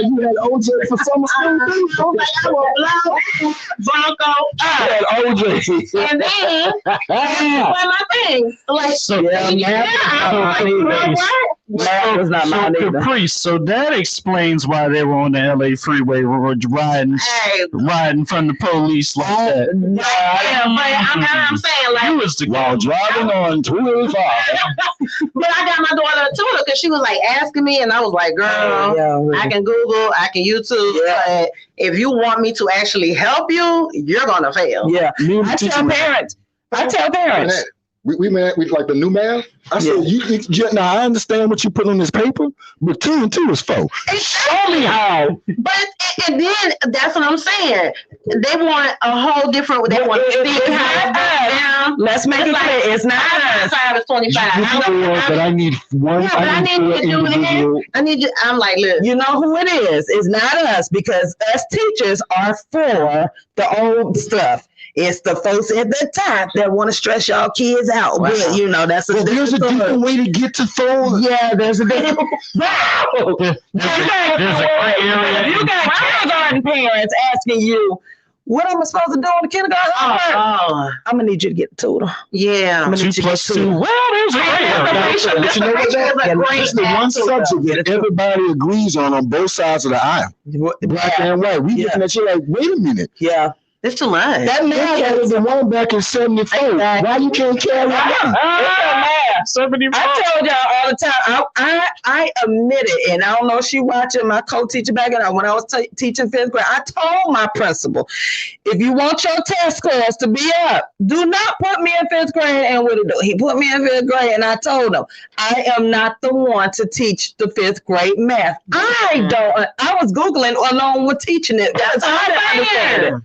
You had OJ for summer school? I was like, I will blow Bronco up. You had OJ. And then, that's my thing. Like, So I was like, you know what? Math was not mine either. Caprice, so that explains why they were on the LA freeway riding from the police like that. Yeah, but I'm saying, like, You was the While driving on 285. but I got my daughter a tutor because she was like asking me, and I was like, girl, I can Google, I can YouTube, but if you want me to actually help you, you're gonna fail. Yeah, I tell parents. We met with like the new math. I said, now I understand what you put on this paper, but 2 and 2 is 4. Show me how. But and then that's what I'm saying. They want a whole different. They want to see how. Let's make it clear. It's not us. 5 is 25. But I need one. Yeah, but I need you to do that. I need you. I'm like, look. You know who it is? It's not us, because us teachers are for the old stuff. It's the folks at the top that want to stress y'all kids out. Wow. But, you know, there's a different way to get to 4. Yeah, there's a different. You got kindergarten parents asking you, what am I supposed to do on the kindergarten homework? I'm gonna need you to get a tutor. Yeah, I'm gonna need you to get a tutor. Well, there's a But you know what? That's the one subject that everybody agrees on both sides of the aisle. Black and white. We looking at you like, wait a minute. Yeah. It's too much. That math was the one back in 74. Why you can't carry it? 74. I told y'all all the time. I admit it, and I don't know if she watching my co-teacher back then. When I was teaching 5th grade, I told my principal, if you want your test scores to be up, do not put me in 5th grade. And what did he do? He put me in 5th grade, and I told him, I am not the one to teach the 5th grade math. I was Googling along with teaching it. That's how I didn't understand it.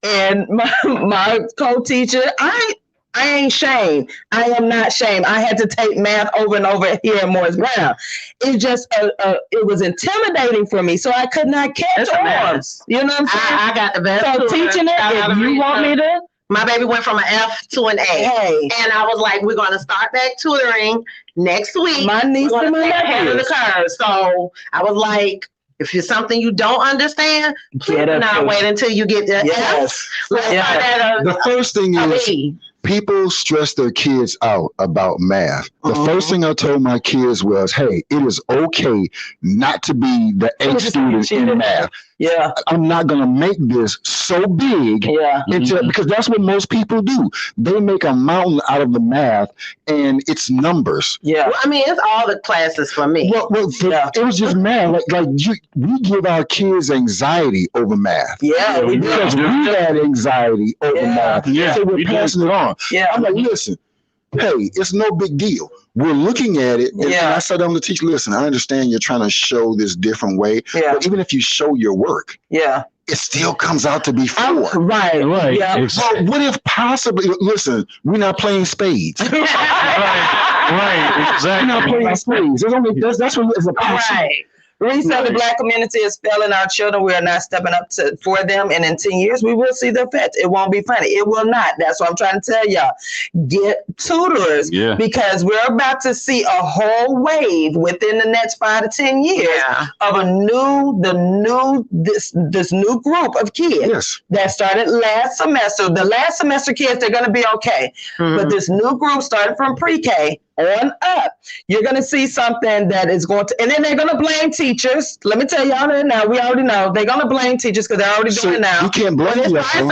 And my co-teacher, I ain't shamed. I am not shamed. I had to take math over and over here at Morris Brown. It just, it was intimidating for me, so I could not catch on. You know what I'm saying? I got the best. So teaching it, if you want me to. My baby went from an F to an A. Hey. And I was like, we're going to start back tutoring next week. My niece and my ahead of the curve. So I was like, if it's something you don't understand, please not wait until you get the F. The first thing is, people stress their kids out about math. The first thing I told my kids was, hey, it is okay not to be the A student in math. Yeah, I'm not going to make this so big because that's what most people do. They make a mountain out of the math, and it's numbers. Yeah. Well, I mean, it's all the classes for me. It was just math. We give our kids anxiety over math. Yeah, because we had anxiety over math. Yeah, so we're passing it on. Yeah. I'm like, listen, hey, it's no big deal. We're looking at it, and I said to the teacher, listen, I understand you're trying to show this different way, but even if you show your work, it still comes out to be 4. Right. Yeah. Exactly. What if possibly, listen, we're not playing spades. Right, exactly. We're not playing spades. That's what it's a passion. Right. The Black community is failing our children. We are not stepping up for them. And in 10 years, we will see the effect. It won't be funny. It will not. That's what I'm trying to tell y'all. Get tutors because we're about to see a whole wave within the next 5 to 10 years of this new group of kids that started last semester. The last semester kids, they're going to be okay. But this new group started from pre-K on up. You're going to see something that is going to, and then they're going to blame teachers. Let me tell y'all that now. We already know they're going to blame teachers because they're already doing it now. You can't blame them. At home.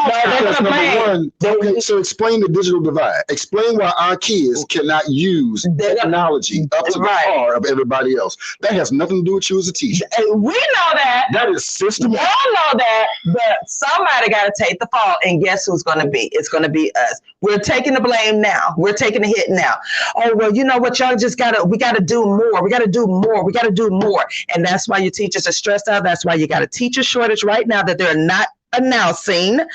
No, they're going to blame. So explain the digital divide. Explain why our kids cannot use technology up to the par of everybody else. That has nothing to do with you as a teacher. We know that. That is systematic. Y'all know that, but somebody got to take the fall, and guess who's going to be? It's going to be us. We're taking the blame now. We're taking the hit now. Oh, well, you know what? Y'all we got to do more. We got to do more. We got to do more. And that's why your teachers are stressed out. That's why you got a teacher shortage right now that they're not announcing that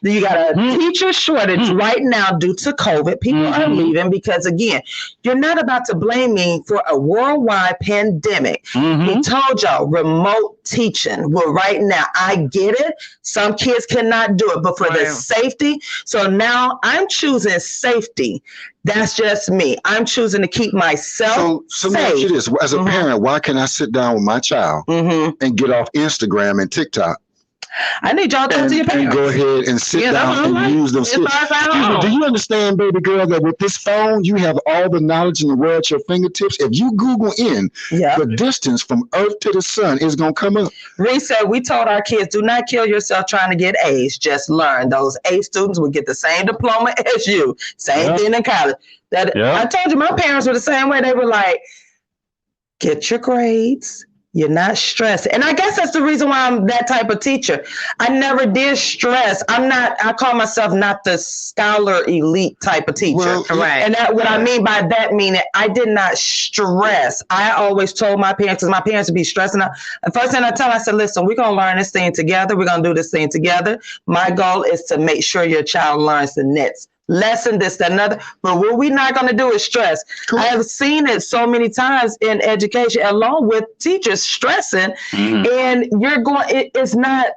you got a teacher shortage right now due to COVID. People are leaving because, again, you're not about to blame me for a worldwide pandemic. We told y'all remote teaching. Well, right now, I get it. Some kids cannot do it, but for the safety. So now I'm choosing safety. That's just me. I'm choosing to keep myself So let me ask you this. As a parent, why can't I sit down with my child and get off Instagram and TikTok? I need y'all to talk to your parents. And go ahead and sit down and use them skills. Do you understand, baby girl, that with this phone, you have all the knowledge in the world at your fingertips? If you Google in the distance from Earth to the sun, is going to come up. Reese said, we told our kids, do not kill yourself trying to get A's. Just learn. Those A students will get the same diploma as you. Same thing in college. I told you, my parents were the same way. They were like, get your grades. You're not stressed. And I guess that's the reason why I'm that type of teacher. I never did stress. I call myself not the scholar elite type of teacher. Well, and that, what I mean by that, meaning I did not stress. I always told my parents, because my parents would be stressing out. The first thing I tell them, I said, listen, we're going to learn this thing together. We're going to do this thing together. My goal is to make sure your child learns the next lesson, this, that, another. But what we're not going to do is stress. Cool. I have seen it so many times in education, along with teachers stressing, and you're going. It's not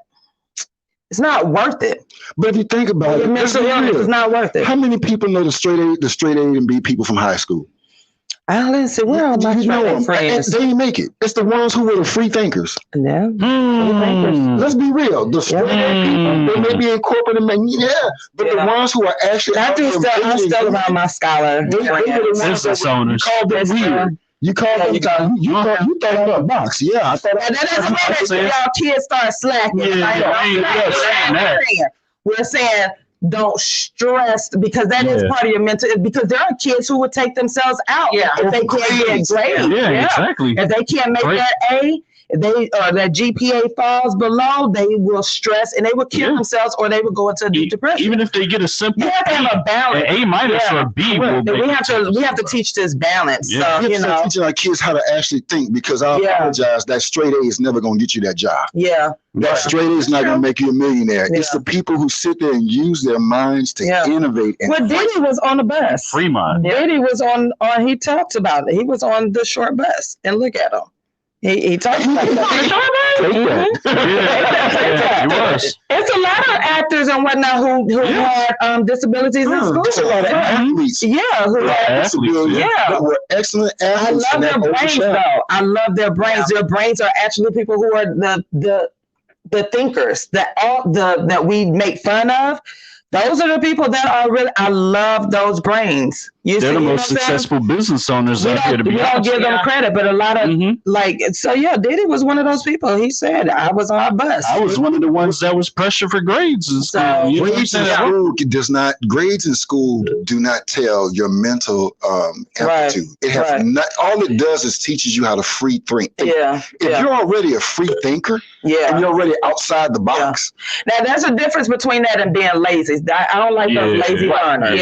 worth it. But if you think about it, mental illness is not worth it. How many people know the straight A and B people from high school? I listen. Where are my friends? They didn't make it. It's the ones who were the free thinkers. Yeah. Let's be real. The straight A people, they may be in corporate and but the ones who are actually I'm still around my scholar business owners. You call them weird. You call them. You thought about a box. Yeah, I thought. That doesn't mean that y'all kids start slacking. We're saying, don't stress, because that is part of your mental, because there are kids who would take themselves out if they can't get grades. Exactly. If they can't make that A, if that GPA falls below, they will stress and they will kill themselves, or they will go into deep depression. Even if they get a simple you have to have a balance. A minus or a B. We have to teach this balance. So, we have to teach our kids how to actually think, because I apologize, that straight A is never going to get you that job. That straight A is not going to make you a millionaire. It's the people who sit there and use their minds to innovate. Well, Diddy was on the bus. Fremont. Diddy was on. He talked about it. He was on the short bus, and look at him. He talked about it. He was. It's a lot of actors and whatnot who had disabilities in school. It's a lot of athletes. Who were excellent athletes. I love their brains, though. I love their brains. Their brains are actually people who are the thinkers that we make fun of. Those are the people that are really. I love those brains. They're the most successful business owners out here. We don't give them credit, but a lot of Diddy was one of those people. He said, "I was on a bus. I was one of the ones that was pressure for grades and stuff." Grades in school do not tell your mental aptitude. It has not. All it does is teaches you how to free think. If you're already a free thinker, and you're already outside the box. Now, there's a difference between that and being lazy. I don't like those lazy learners.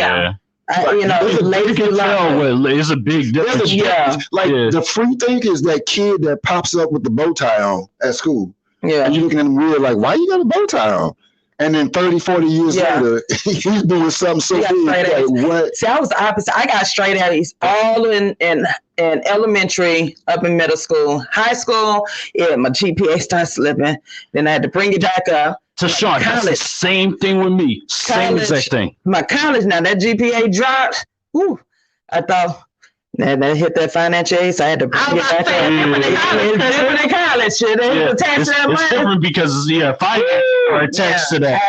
Lazy learner is a big difference. The free thinker is that kid that pops up with the bow tie on at school. And you're looking at him weird, like, why you got a bow tie on? And then 30, 40 years later, he's doing something so big. Like, what? See, I was the opposite. I got straight A's all in elementary, up in middle school. High school, my GPA started slipping. Then I had to bring it back up. To Sean, that's the same thing with me. Same exact thing. My college, now that GPA dropped. I thought that hit that financial aid, so I had to bring it back up. It's different in college. It's different because finance are attached to that.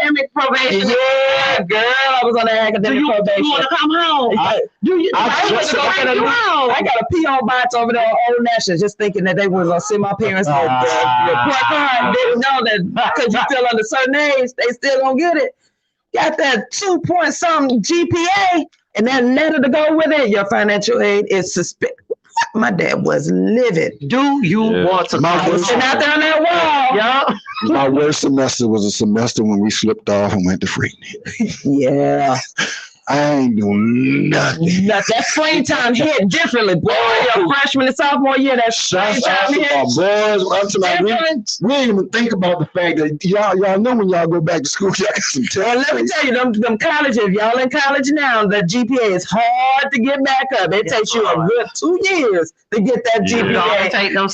Academic probation. Yeah, girl, I was on the academic probation. You want to come home? I got a P.O. box over there on Old National, just thinking that they were going to send my parents the report card. Didn't know that because you still under certain age, they still don't get it. Got that 2-point-something GPA, and then letter to go with it. Your financial aid is suspended. My dad was livid. Do you want to? I was sitting out there on that wall. My worst semester was a semester when we slipped off and went to Freaknik. I ain't doing nothing. That springtime hit differently, boy. Your freshman and sophomore year, that springtime hit. We ain't even think about the fact that y'all know when y'all go back to school, y'all got some tests. Well, let me tell you, them colleges, y'all in college now, the GPA is hard to get back up. It takes you a good 2 years to get that GPA. Take them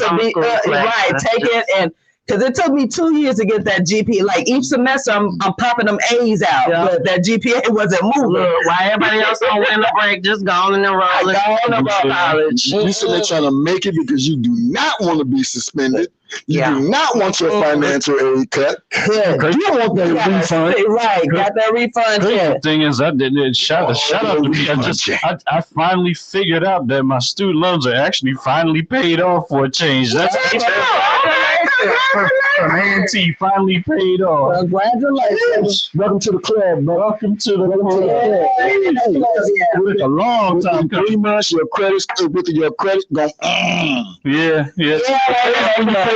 right, take it and. Because it took me 2 years to get that GPA. Like each semester, I'm popping them A's out, but that GPA wasn't moving. Look, while everybody else on winter break, just gone and rolling. College. You sitting there trying to make it because you do not want to be suspended. You do not want your financial aid cut. Because you don't want that refund. Right, got that refund. The thing is, I didn't shout out to me. I finally figured out that my student loans are actually finally paid off for a change. That's Auntie finally paid off. Congratulations. Welcome to the club, bro. Welcome to the club. A long time. 3 months, your credit go. Yeah. Pay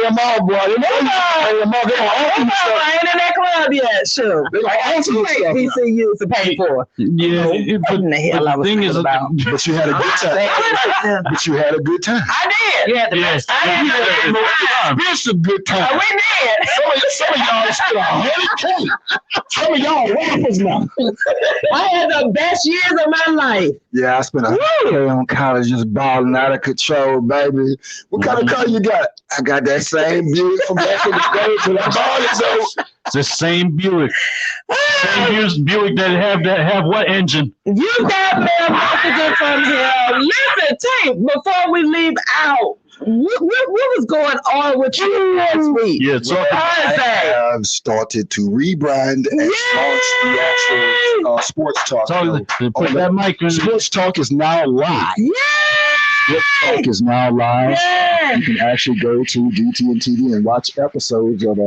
them all, boy. Pay them all. I ain't in that club yet. Sure. They like PCU to pay for. Yeah. But the hell I was thinking about. But you had a good time. But you had a good time. I did. You had the best. I had a good time. It's a good time. We did. Some of y'all spent $100K. Some of y'all rappers now. I had the best years of my life. Yeah, I spent $100K on college just balling out of control, baby. What kind of car you got? I got that same Buick from back in the day, but I bought it though. It's the same Buick. Same Buick that have what engine? You got mail messages from him. Listen, Tank, before we leave out, what was going on with you last week? Yeah, so I have started to rebrand and launch the actual sports talk. Put that mic in. Sports talk is now live. Sports talk is now live. You can actually go to DTN TV and watch episodes of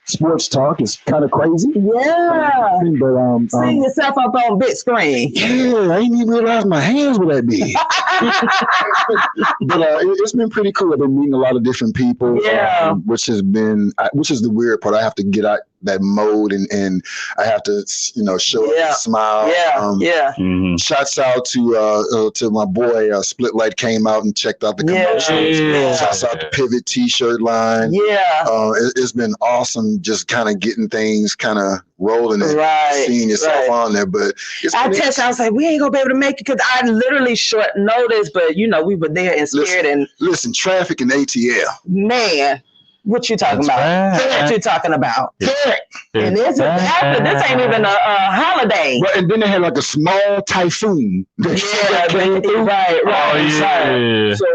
Sports Talk. Is kind of crazy. Yeah. But seeing yourself up on big screen. Yeah, I didn't even realize my hands were that big. But it's been pretty cool. I've been meeting a lot of different people. Yeah. Which is the weird part. I have to get out that mode and I have to show up and smile. Shouts out to my boy Split Light came out and checked out the commercials. Shouts out to Pivot T-shirt line. It's been awesome just kind of getting things kind of rolling and seeing yourself on there. But I texted, I was like, we ain't gonna be able to make it because I literally short notice, but we were there in spirit. Listen, traffic and ATL. Man. What you talking about? Right. What you talking about? And this ain't even a holiday. Right, and then they had like a small typhoon. Right. So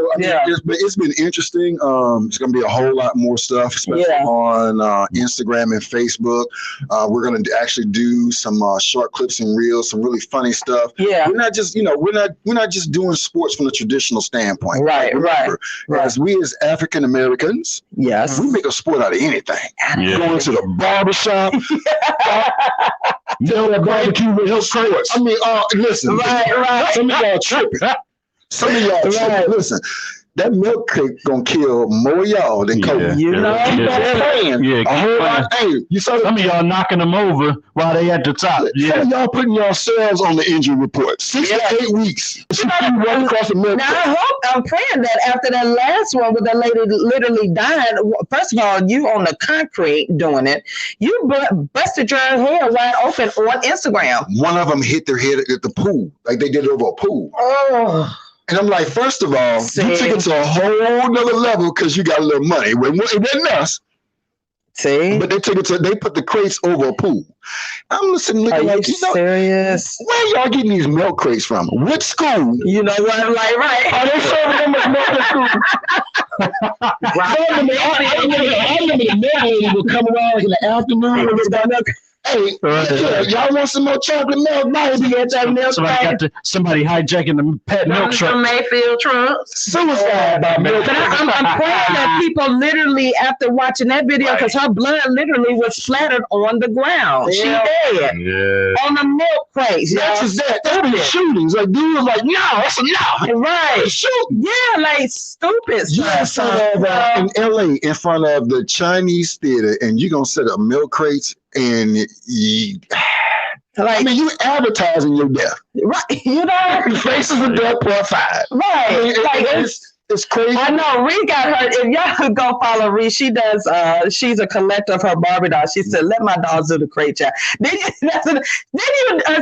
it's been interesting. It's gonna be a whole lot more stuff, especially on Instagram and Facebook. We're gonna actually do some short clips and reels, some really funny stuff. Yeah, we're not just we're not just doing sports from the traditional standpoint. Right. As we as African Americans, yes, we make a sport out of anything. Going to the barbershop. Barbecue with Hill Sports. I mean, listen. Right. Some of y'all tripping. Listen. That milk cake gonna kill more y'all than Kobe. You know, you saw some of y'all knocking them over while they at the top. Some of y'all putting yourselves on the injury report. 6 to 8 weeks. Now I'm praying that after that last one where the lady literally died. First of all, you on the concrete doing it. You busted your hair wide open on Instagram. One of them hit their head at the pool, like they did it over a pool. Oh. And I'm like, first of all, you took it to a whole nother level because you got a little money. It wasn't us. See? But they put the crates over a pool. I'm listening, looking like, serious? Where y'all getting these milk crates from? Which school? You know what? I'm like, right. Are they serving them as milk at school? I remember the milk lady would come around in the afternoon. Hey, y'all want some more chocolate milk? Somebody hijacking the pet milk truck. Mayfield trucks. Suicide by milk. But I'm praying that people literally, after watching that video, because her blood literally was splattered on the ground. She dead. On the milk crates. Not just that. There were shootings. Like, dude was like, no, that's a no. Right. Shoot. Yeah, like stupid. You in LA in front of the Chinese theater, and you're going to set up milk crates. And Like, I mean, you advertising your death. Right. You know? Faces of Death Part 5. Right. I mean, like, it's crazy. I know Ree got her. If y'all could go follow Ree, she does. She's a collector of her Barbie dolls. She said, "Let my dolls do the crate job." Then you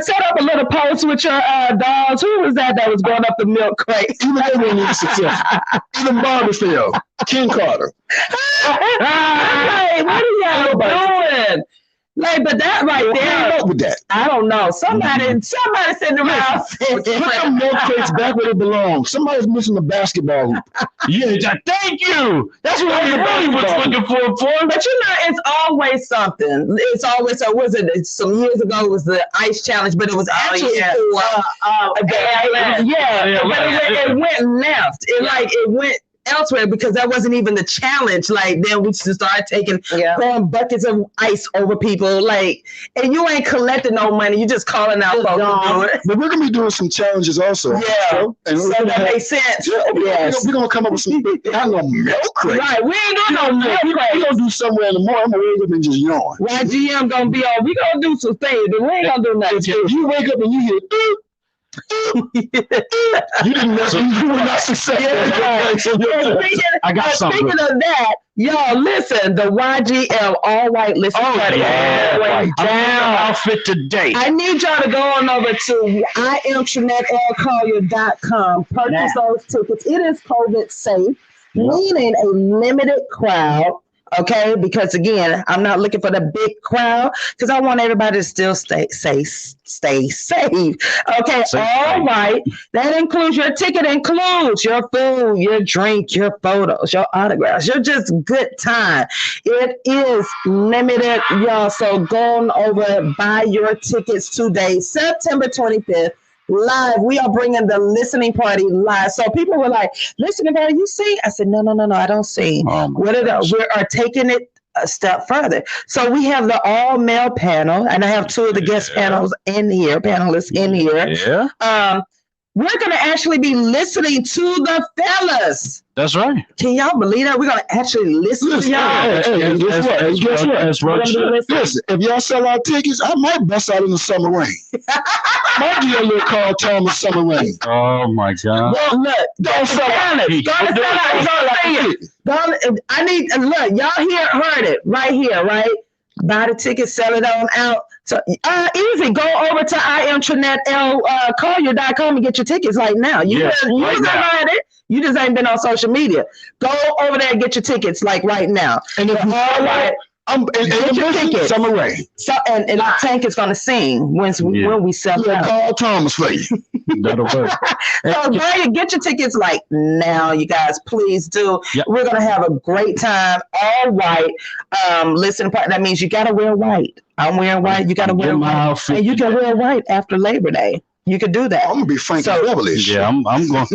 set up a little post with your dolls. Who was that was going up the milk crate? Even they were really successful. Even Barbie Phil, King Carter. Hey, what are y'all doing? Like, but that right there, up with that. I don't know. Somebody sitting around put them milk crates back where they belong. Somebody's missing the basketball hoop. Yeah, thank you. That's what I really was looking for. But you know, it's always something. It's always was it some years ago? It was the ice challenge, but it was actually it went left. It went elsewhere because that wasn't even the challenge. Like then we just started throwing buckets of ice over people. Like, and you ain't collecting no money. You just calling out folks to do it. But we're gonna be doing some challenges also. Yeah, and so that makes sense. Yes, we're gonna come up with some. I know milk crate. Right, we ain't doing no milk crate. We're gonna do somewhere in the morning. I'm gonna wake up and just yawn. YGM gonna be on. We gonna do some things, but we ain't gonna do nothing. If you wake up and you hear. You didn't mess with you were not successful. I got something. Speaking of that, y'all listen, the YGL all white listen party down outfit today. I need y'all to go on over to IamTrinetteLCollier.com. Purchase those tickets. It is COVID safe, meaning a limited crowd. Okay, because again, I'm not looking for the big crowd because I want everybody to still stay safe. Okay, all right. That includes your ticket, includes your food, your drink, your photos, your autographs, your just good time. It is limited, y'all. So go on over, buy your tickets today, September 25th. Live, we are bringing the listening party live. So people were like, "Listening party, you sing?" I said, "No, I don't sing." We are taking it a step further. So we have the all male panel, and I have two of the guest panelists in here. Yeah. We're gonna actually be listening to the fellas. That's right. Can y'all believe that? We're gonna actually listen to y'all. Guess what? Listen, if y'all sell out tickets, I might bust out in the summer rain. Might be a little Carl Thomas summer rain. Oh my God! Well, look, don't sell out. I need look. Y'all heard it right here, right? Buy the ticket, sell it on out. So easy. Go over to IamTrinetteLCollier.com and get your tickets right now. You just heard it. You just ain't been on social media. Go over there and get your tickets like right now. And if you all right, get your tickets. Summer rain. So and our tank is gonna sing when we sell out. Carl Thomas for you. That'll work. So get your tickets like now, you guys. Please do. Yep. We're gonna have a great time. All white. Listen, that means you gotta wear white. I'm wearing white. You gotta wear white, and you can wear white after Labor Day. You could do that. I'm gonna be Frankie Beverly. Yeah, I'm going.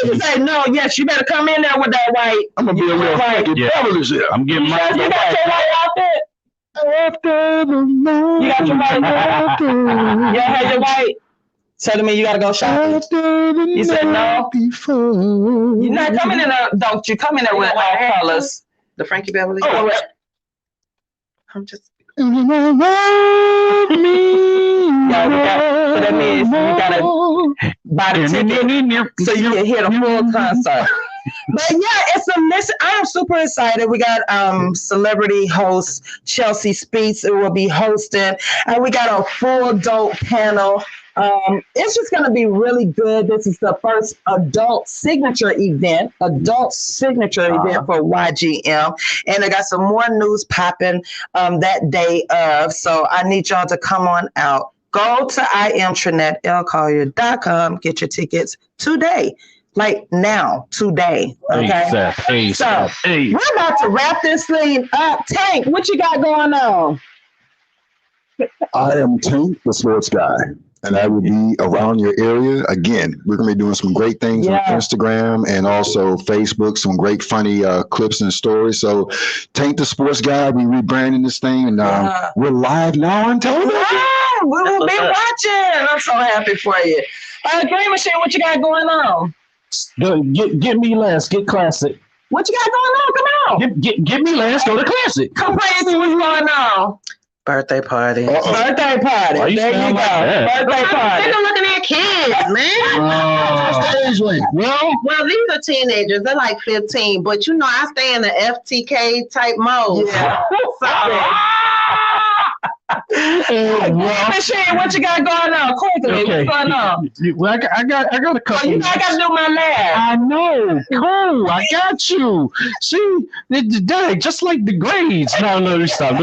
You say no. Yes, you better come in there with that white. I'm gonna be a real Frankie Beverly. I'm getting my. You got your white outfit. After the night. You got your white outfit. You had your white. Tell me you gotta go shopping. You said no. You're not coming in there. Don't you come in there with all colors? The Frankie Beverly. Oh, I'm just. So that means you gotta buy the ticket so you can hear the full concert. But yeah, it's a listen. I am super excited. We got celebrity host Chelsea Speets who will be hosting, and we got a full dope panel. It's just going to be really good. This is the first adult signature event for YGM. And I got some more news popping that day of. So I need y'all to come on out. Go to IamTrinetteLCollier.com. Get your tickets today. Like now, today. Okay. So we're about to wrap this thing up. Tank, what you got going on? I am Tank, the sports guy. And I will be around your area. Again, we're going to be doing some great things on Instagram and also Facebook, some great funny clips and stories. So Tank the Sports Guy, we rebranding this thing, and we're live now on television. We will be watching. I'm so happy for you. Green Machine, what you got going on? Get me last, get classic. What you got going on? Come on. Get me last, go to classic. Come play and see what's going on. Birthday party. Birthday party. There you go. Birthday party. They're looking at kids, man. Well, these are teenagers. They're like 15, but you know, I stay in the FTK type mode. Yeah. Michelle, what you got going on? Quickly, what's going on? Well, I got a couple. You know, I got to do my math. I know. Cool. I got you. See, dang, just like the grades. No, let me stop.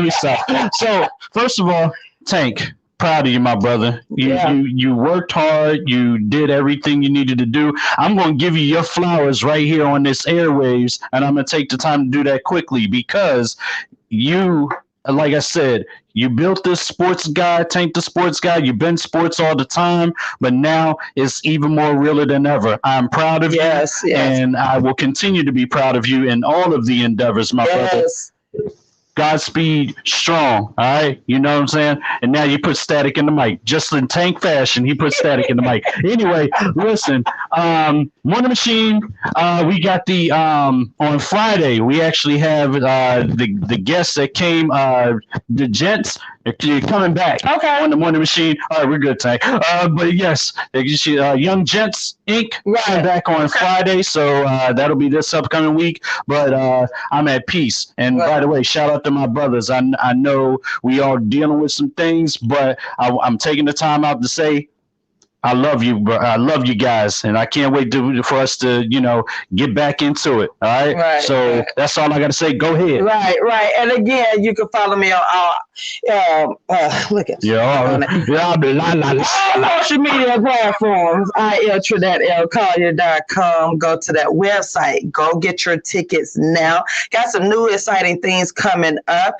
So, first of all, Tank, proud of you, my brother. You worked hard. You did everything you needed to do. I'm going to give you your flowers right here on this airwaves, and I'm going to take the time to do that quickly because you, like I said, you built this sports guy, Tank the sports guy. You've been sports all the time, but now it's even more realer than ever. I'm proud of you, and I will continue to be proud of you in all of the endeavors, my brother. Godspeed, strong. All right, you know what I'm saying? And now you put static in the mic, just in Tank fashion. He put static in the mic. Anyway, listen, Wonder Machine. We got the on Friday. We actually have the guests that came. The gents. You're coming back on the Wonder Machine. All right, we're good, Tank. But yes, Young Gents Inc. coming back on Friday, so that'll be this upcoming week. But I'm at peace. And by the way, shout out to my brothers. I know we are dealing with some things, but I'm taking the time out to say I love you, bro. I love you guys, and I can't wait for us to, get back into it. All right. So that's all I got to say. Go ahead. Right. And again, you can follow me on all look at all social media platforms. ILTradatelcollier.com. Go to that website. Go get your tickets now. Got some new exciting things coming up.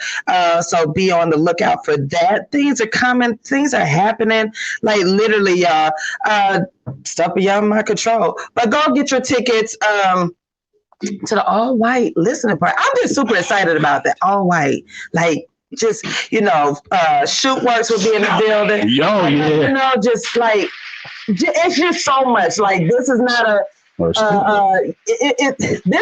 So be on the lookout for that. Things are coming. Things are happening. Like literally, y'all. Stuff beyond my control. But go get your tickets to the all white listening party. I'm just super excited about that. All white. Like just, Shootworks will be in the building. Just like it's just so much. Like this is not a this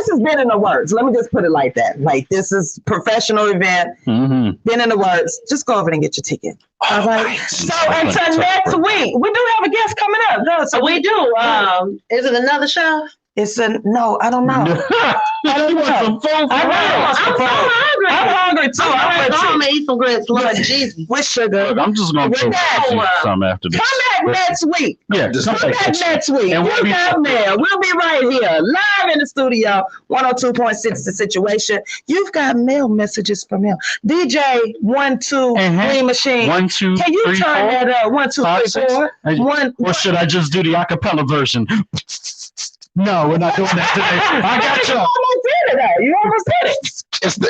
has been in the works. Let me just put it like that. Like this is professional event. Been in the works. Just go over and get your ticket. All right. So until next week, we do have a guest coming up. No, so we do. Is it another show? No, I don't know. I'm hungry too. I'm gonna eat some grits. Lord Jesus. With sugar. I'm just gonna throw some after this. Come back next week. Yeah, come back next week. And we'll be right here, live in the studio, 102.6 The Situation. You've got mail messages from him. DJ 123 Machine. 1, 2, Can you 3, turn 4, that up? 1, 2, 3, 4. Or should I just do the acapella version? No, we're not doing that today. I got you. You almost did it.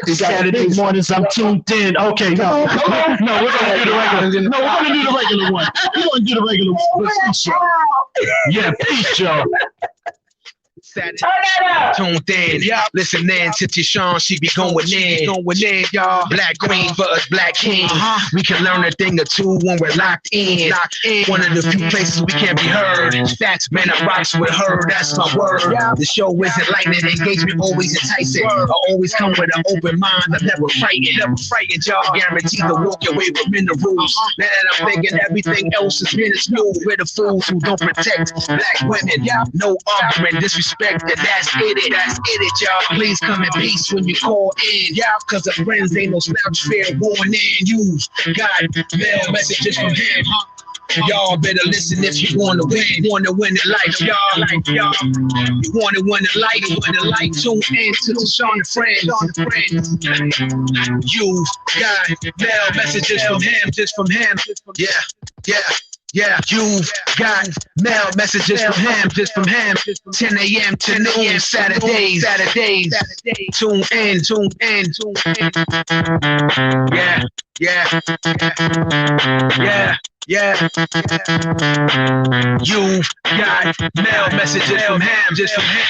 It's Saturday mornings. I'm tuned in. Okay, no, we're gonna do the regular. No, we're gonna do the regular one. We're gonna do the regular one. Yeah, peace, y'all. Tuned in, listen in to Tishawn, she be going in, y'all. Black queen for us, black king. We can learn a thing or two when we're locked in. One of the few places we can't be heard. Facts, man, I rocks with her, that's my word. The show is enlightening, engagement always enticing. I always come with an open mind, I'm never frightened, y'all. Guaranteed to walk your way within the rules. Now that I'm thinking everything else is minuscule. We're the fools who don't protect black women. No argument, disrespect. And that's it, y'all. Please come in peace when you call in, cause the friends ain't no slouch fair going in. You got mail messages from him. Y'all better listen if you wanna win in life, y'all. You wanna win in life, tune in to Tishawn and Friends. You got mail messages from him, just from him. Yeah, you've got mail messages from him, just from him. 10 a.m. to noon, Saturdays. Tune in. Yeah. You've got mail messages from him, just from him.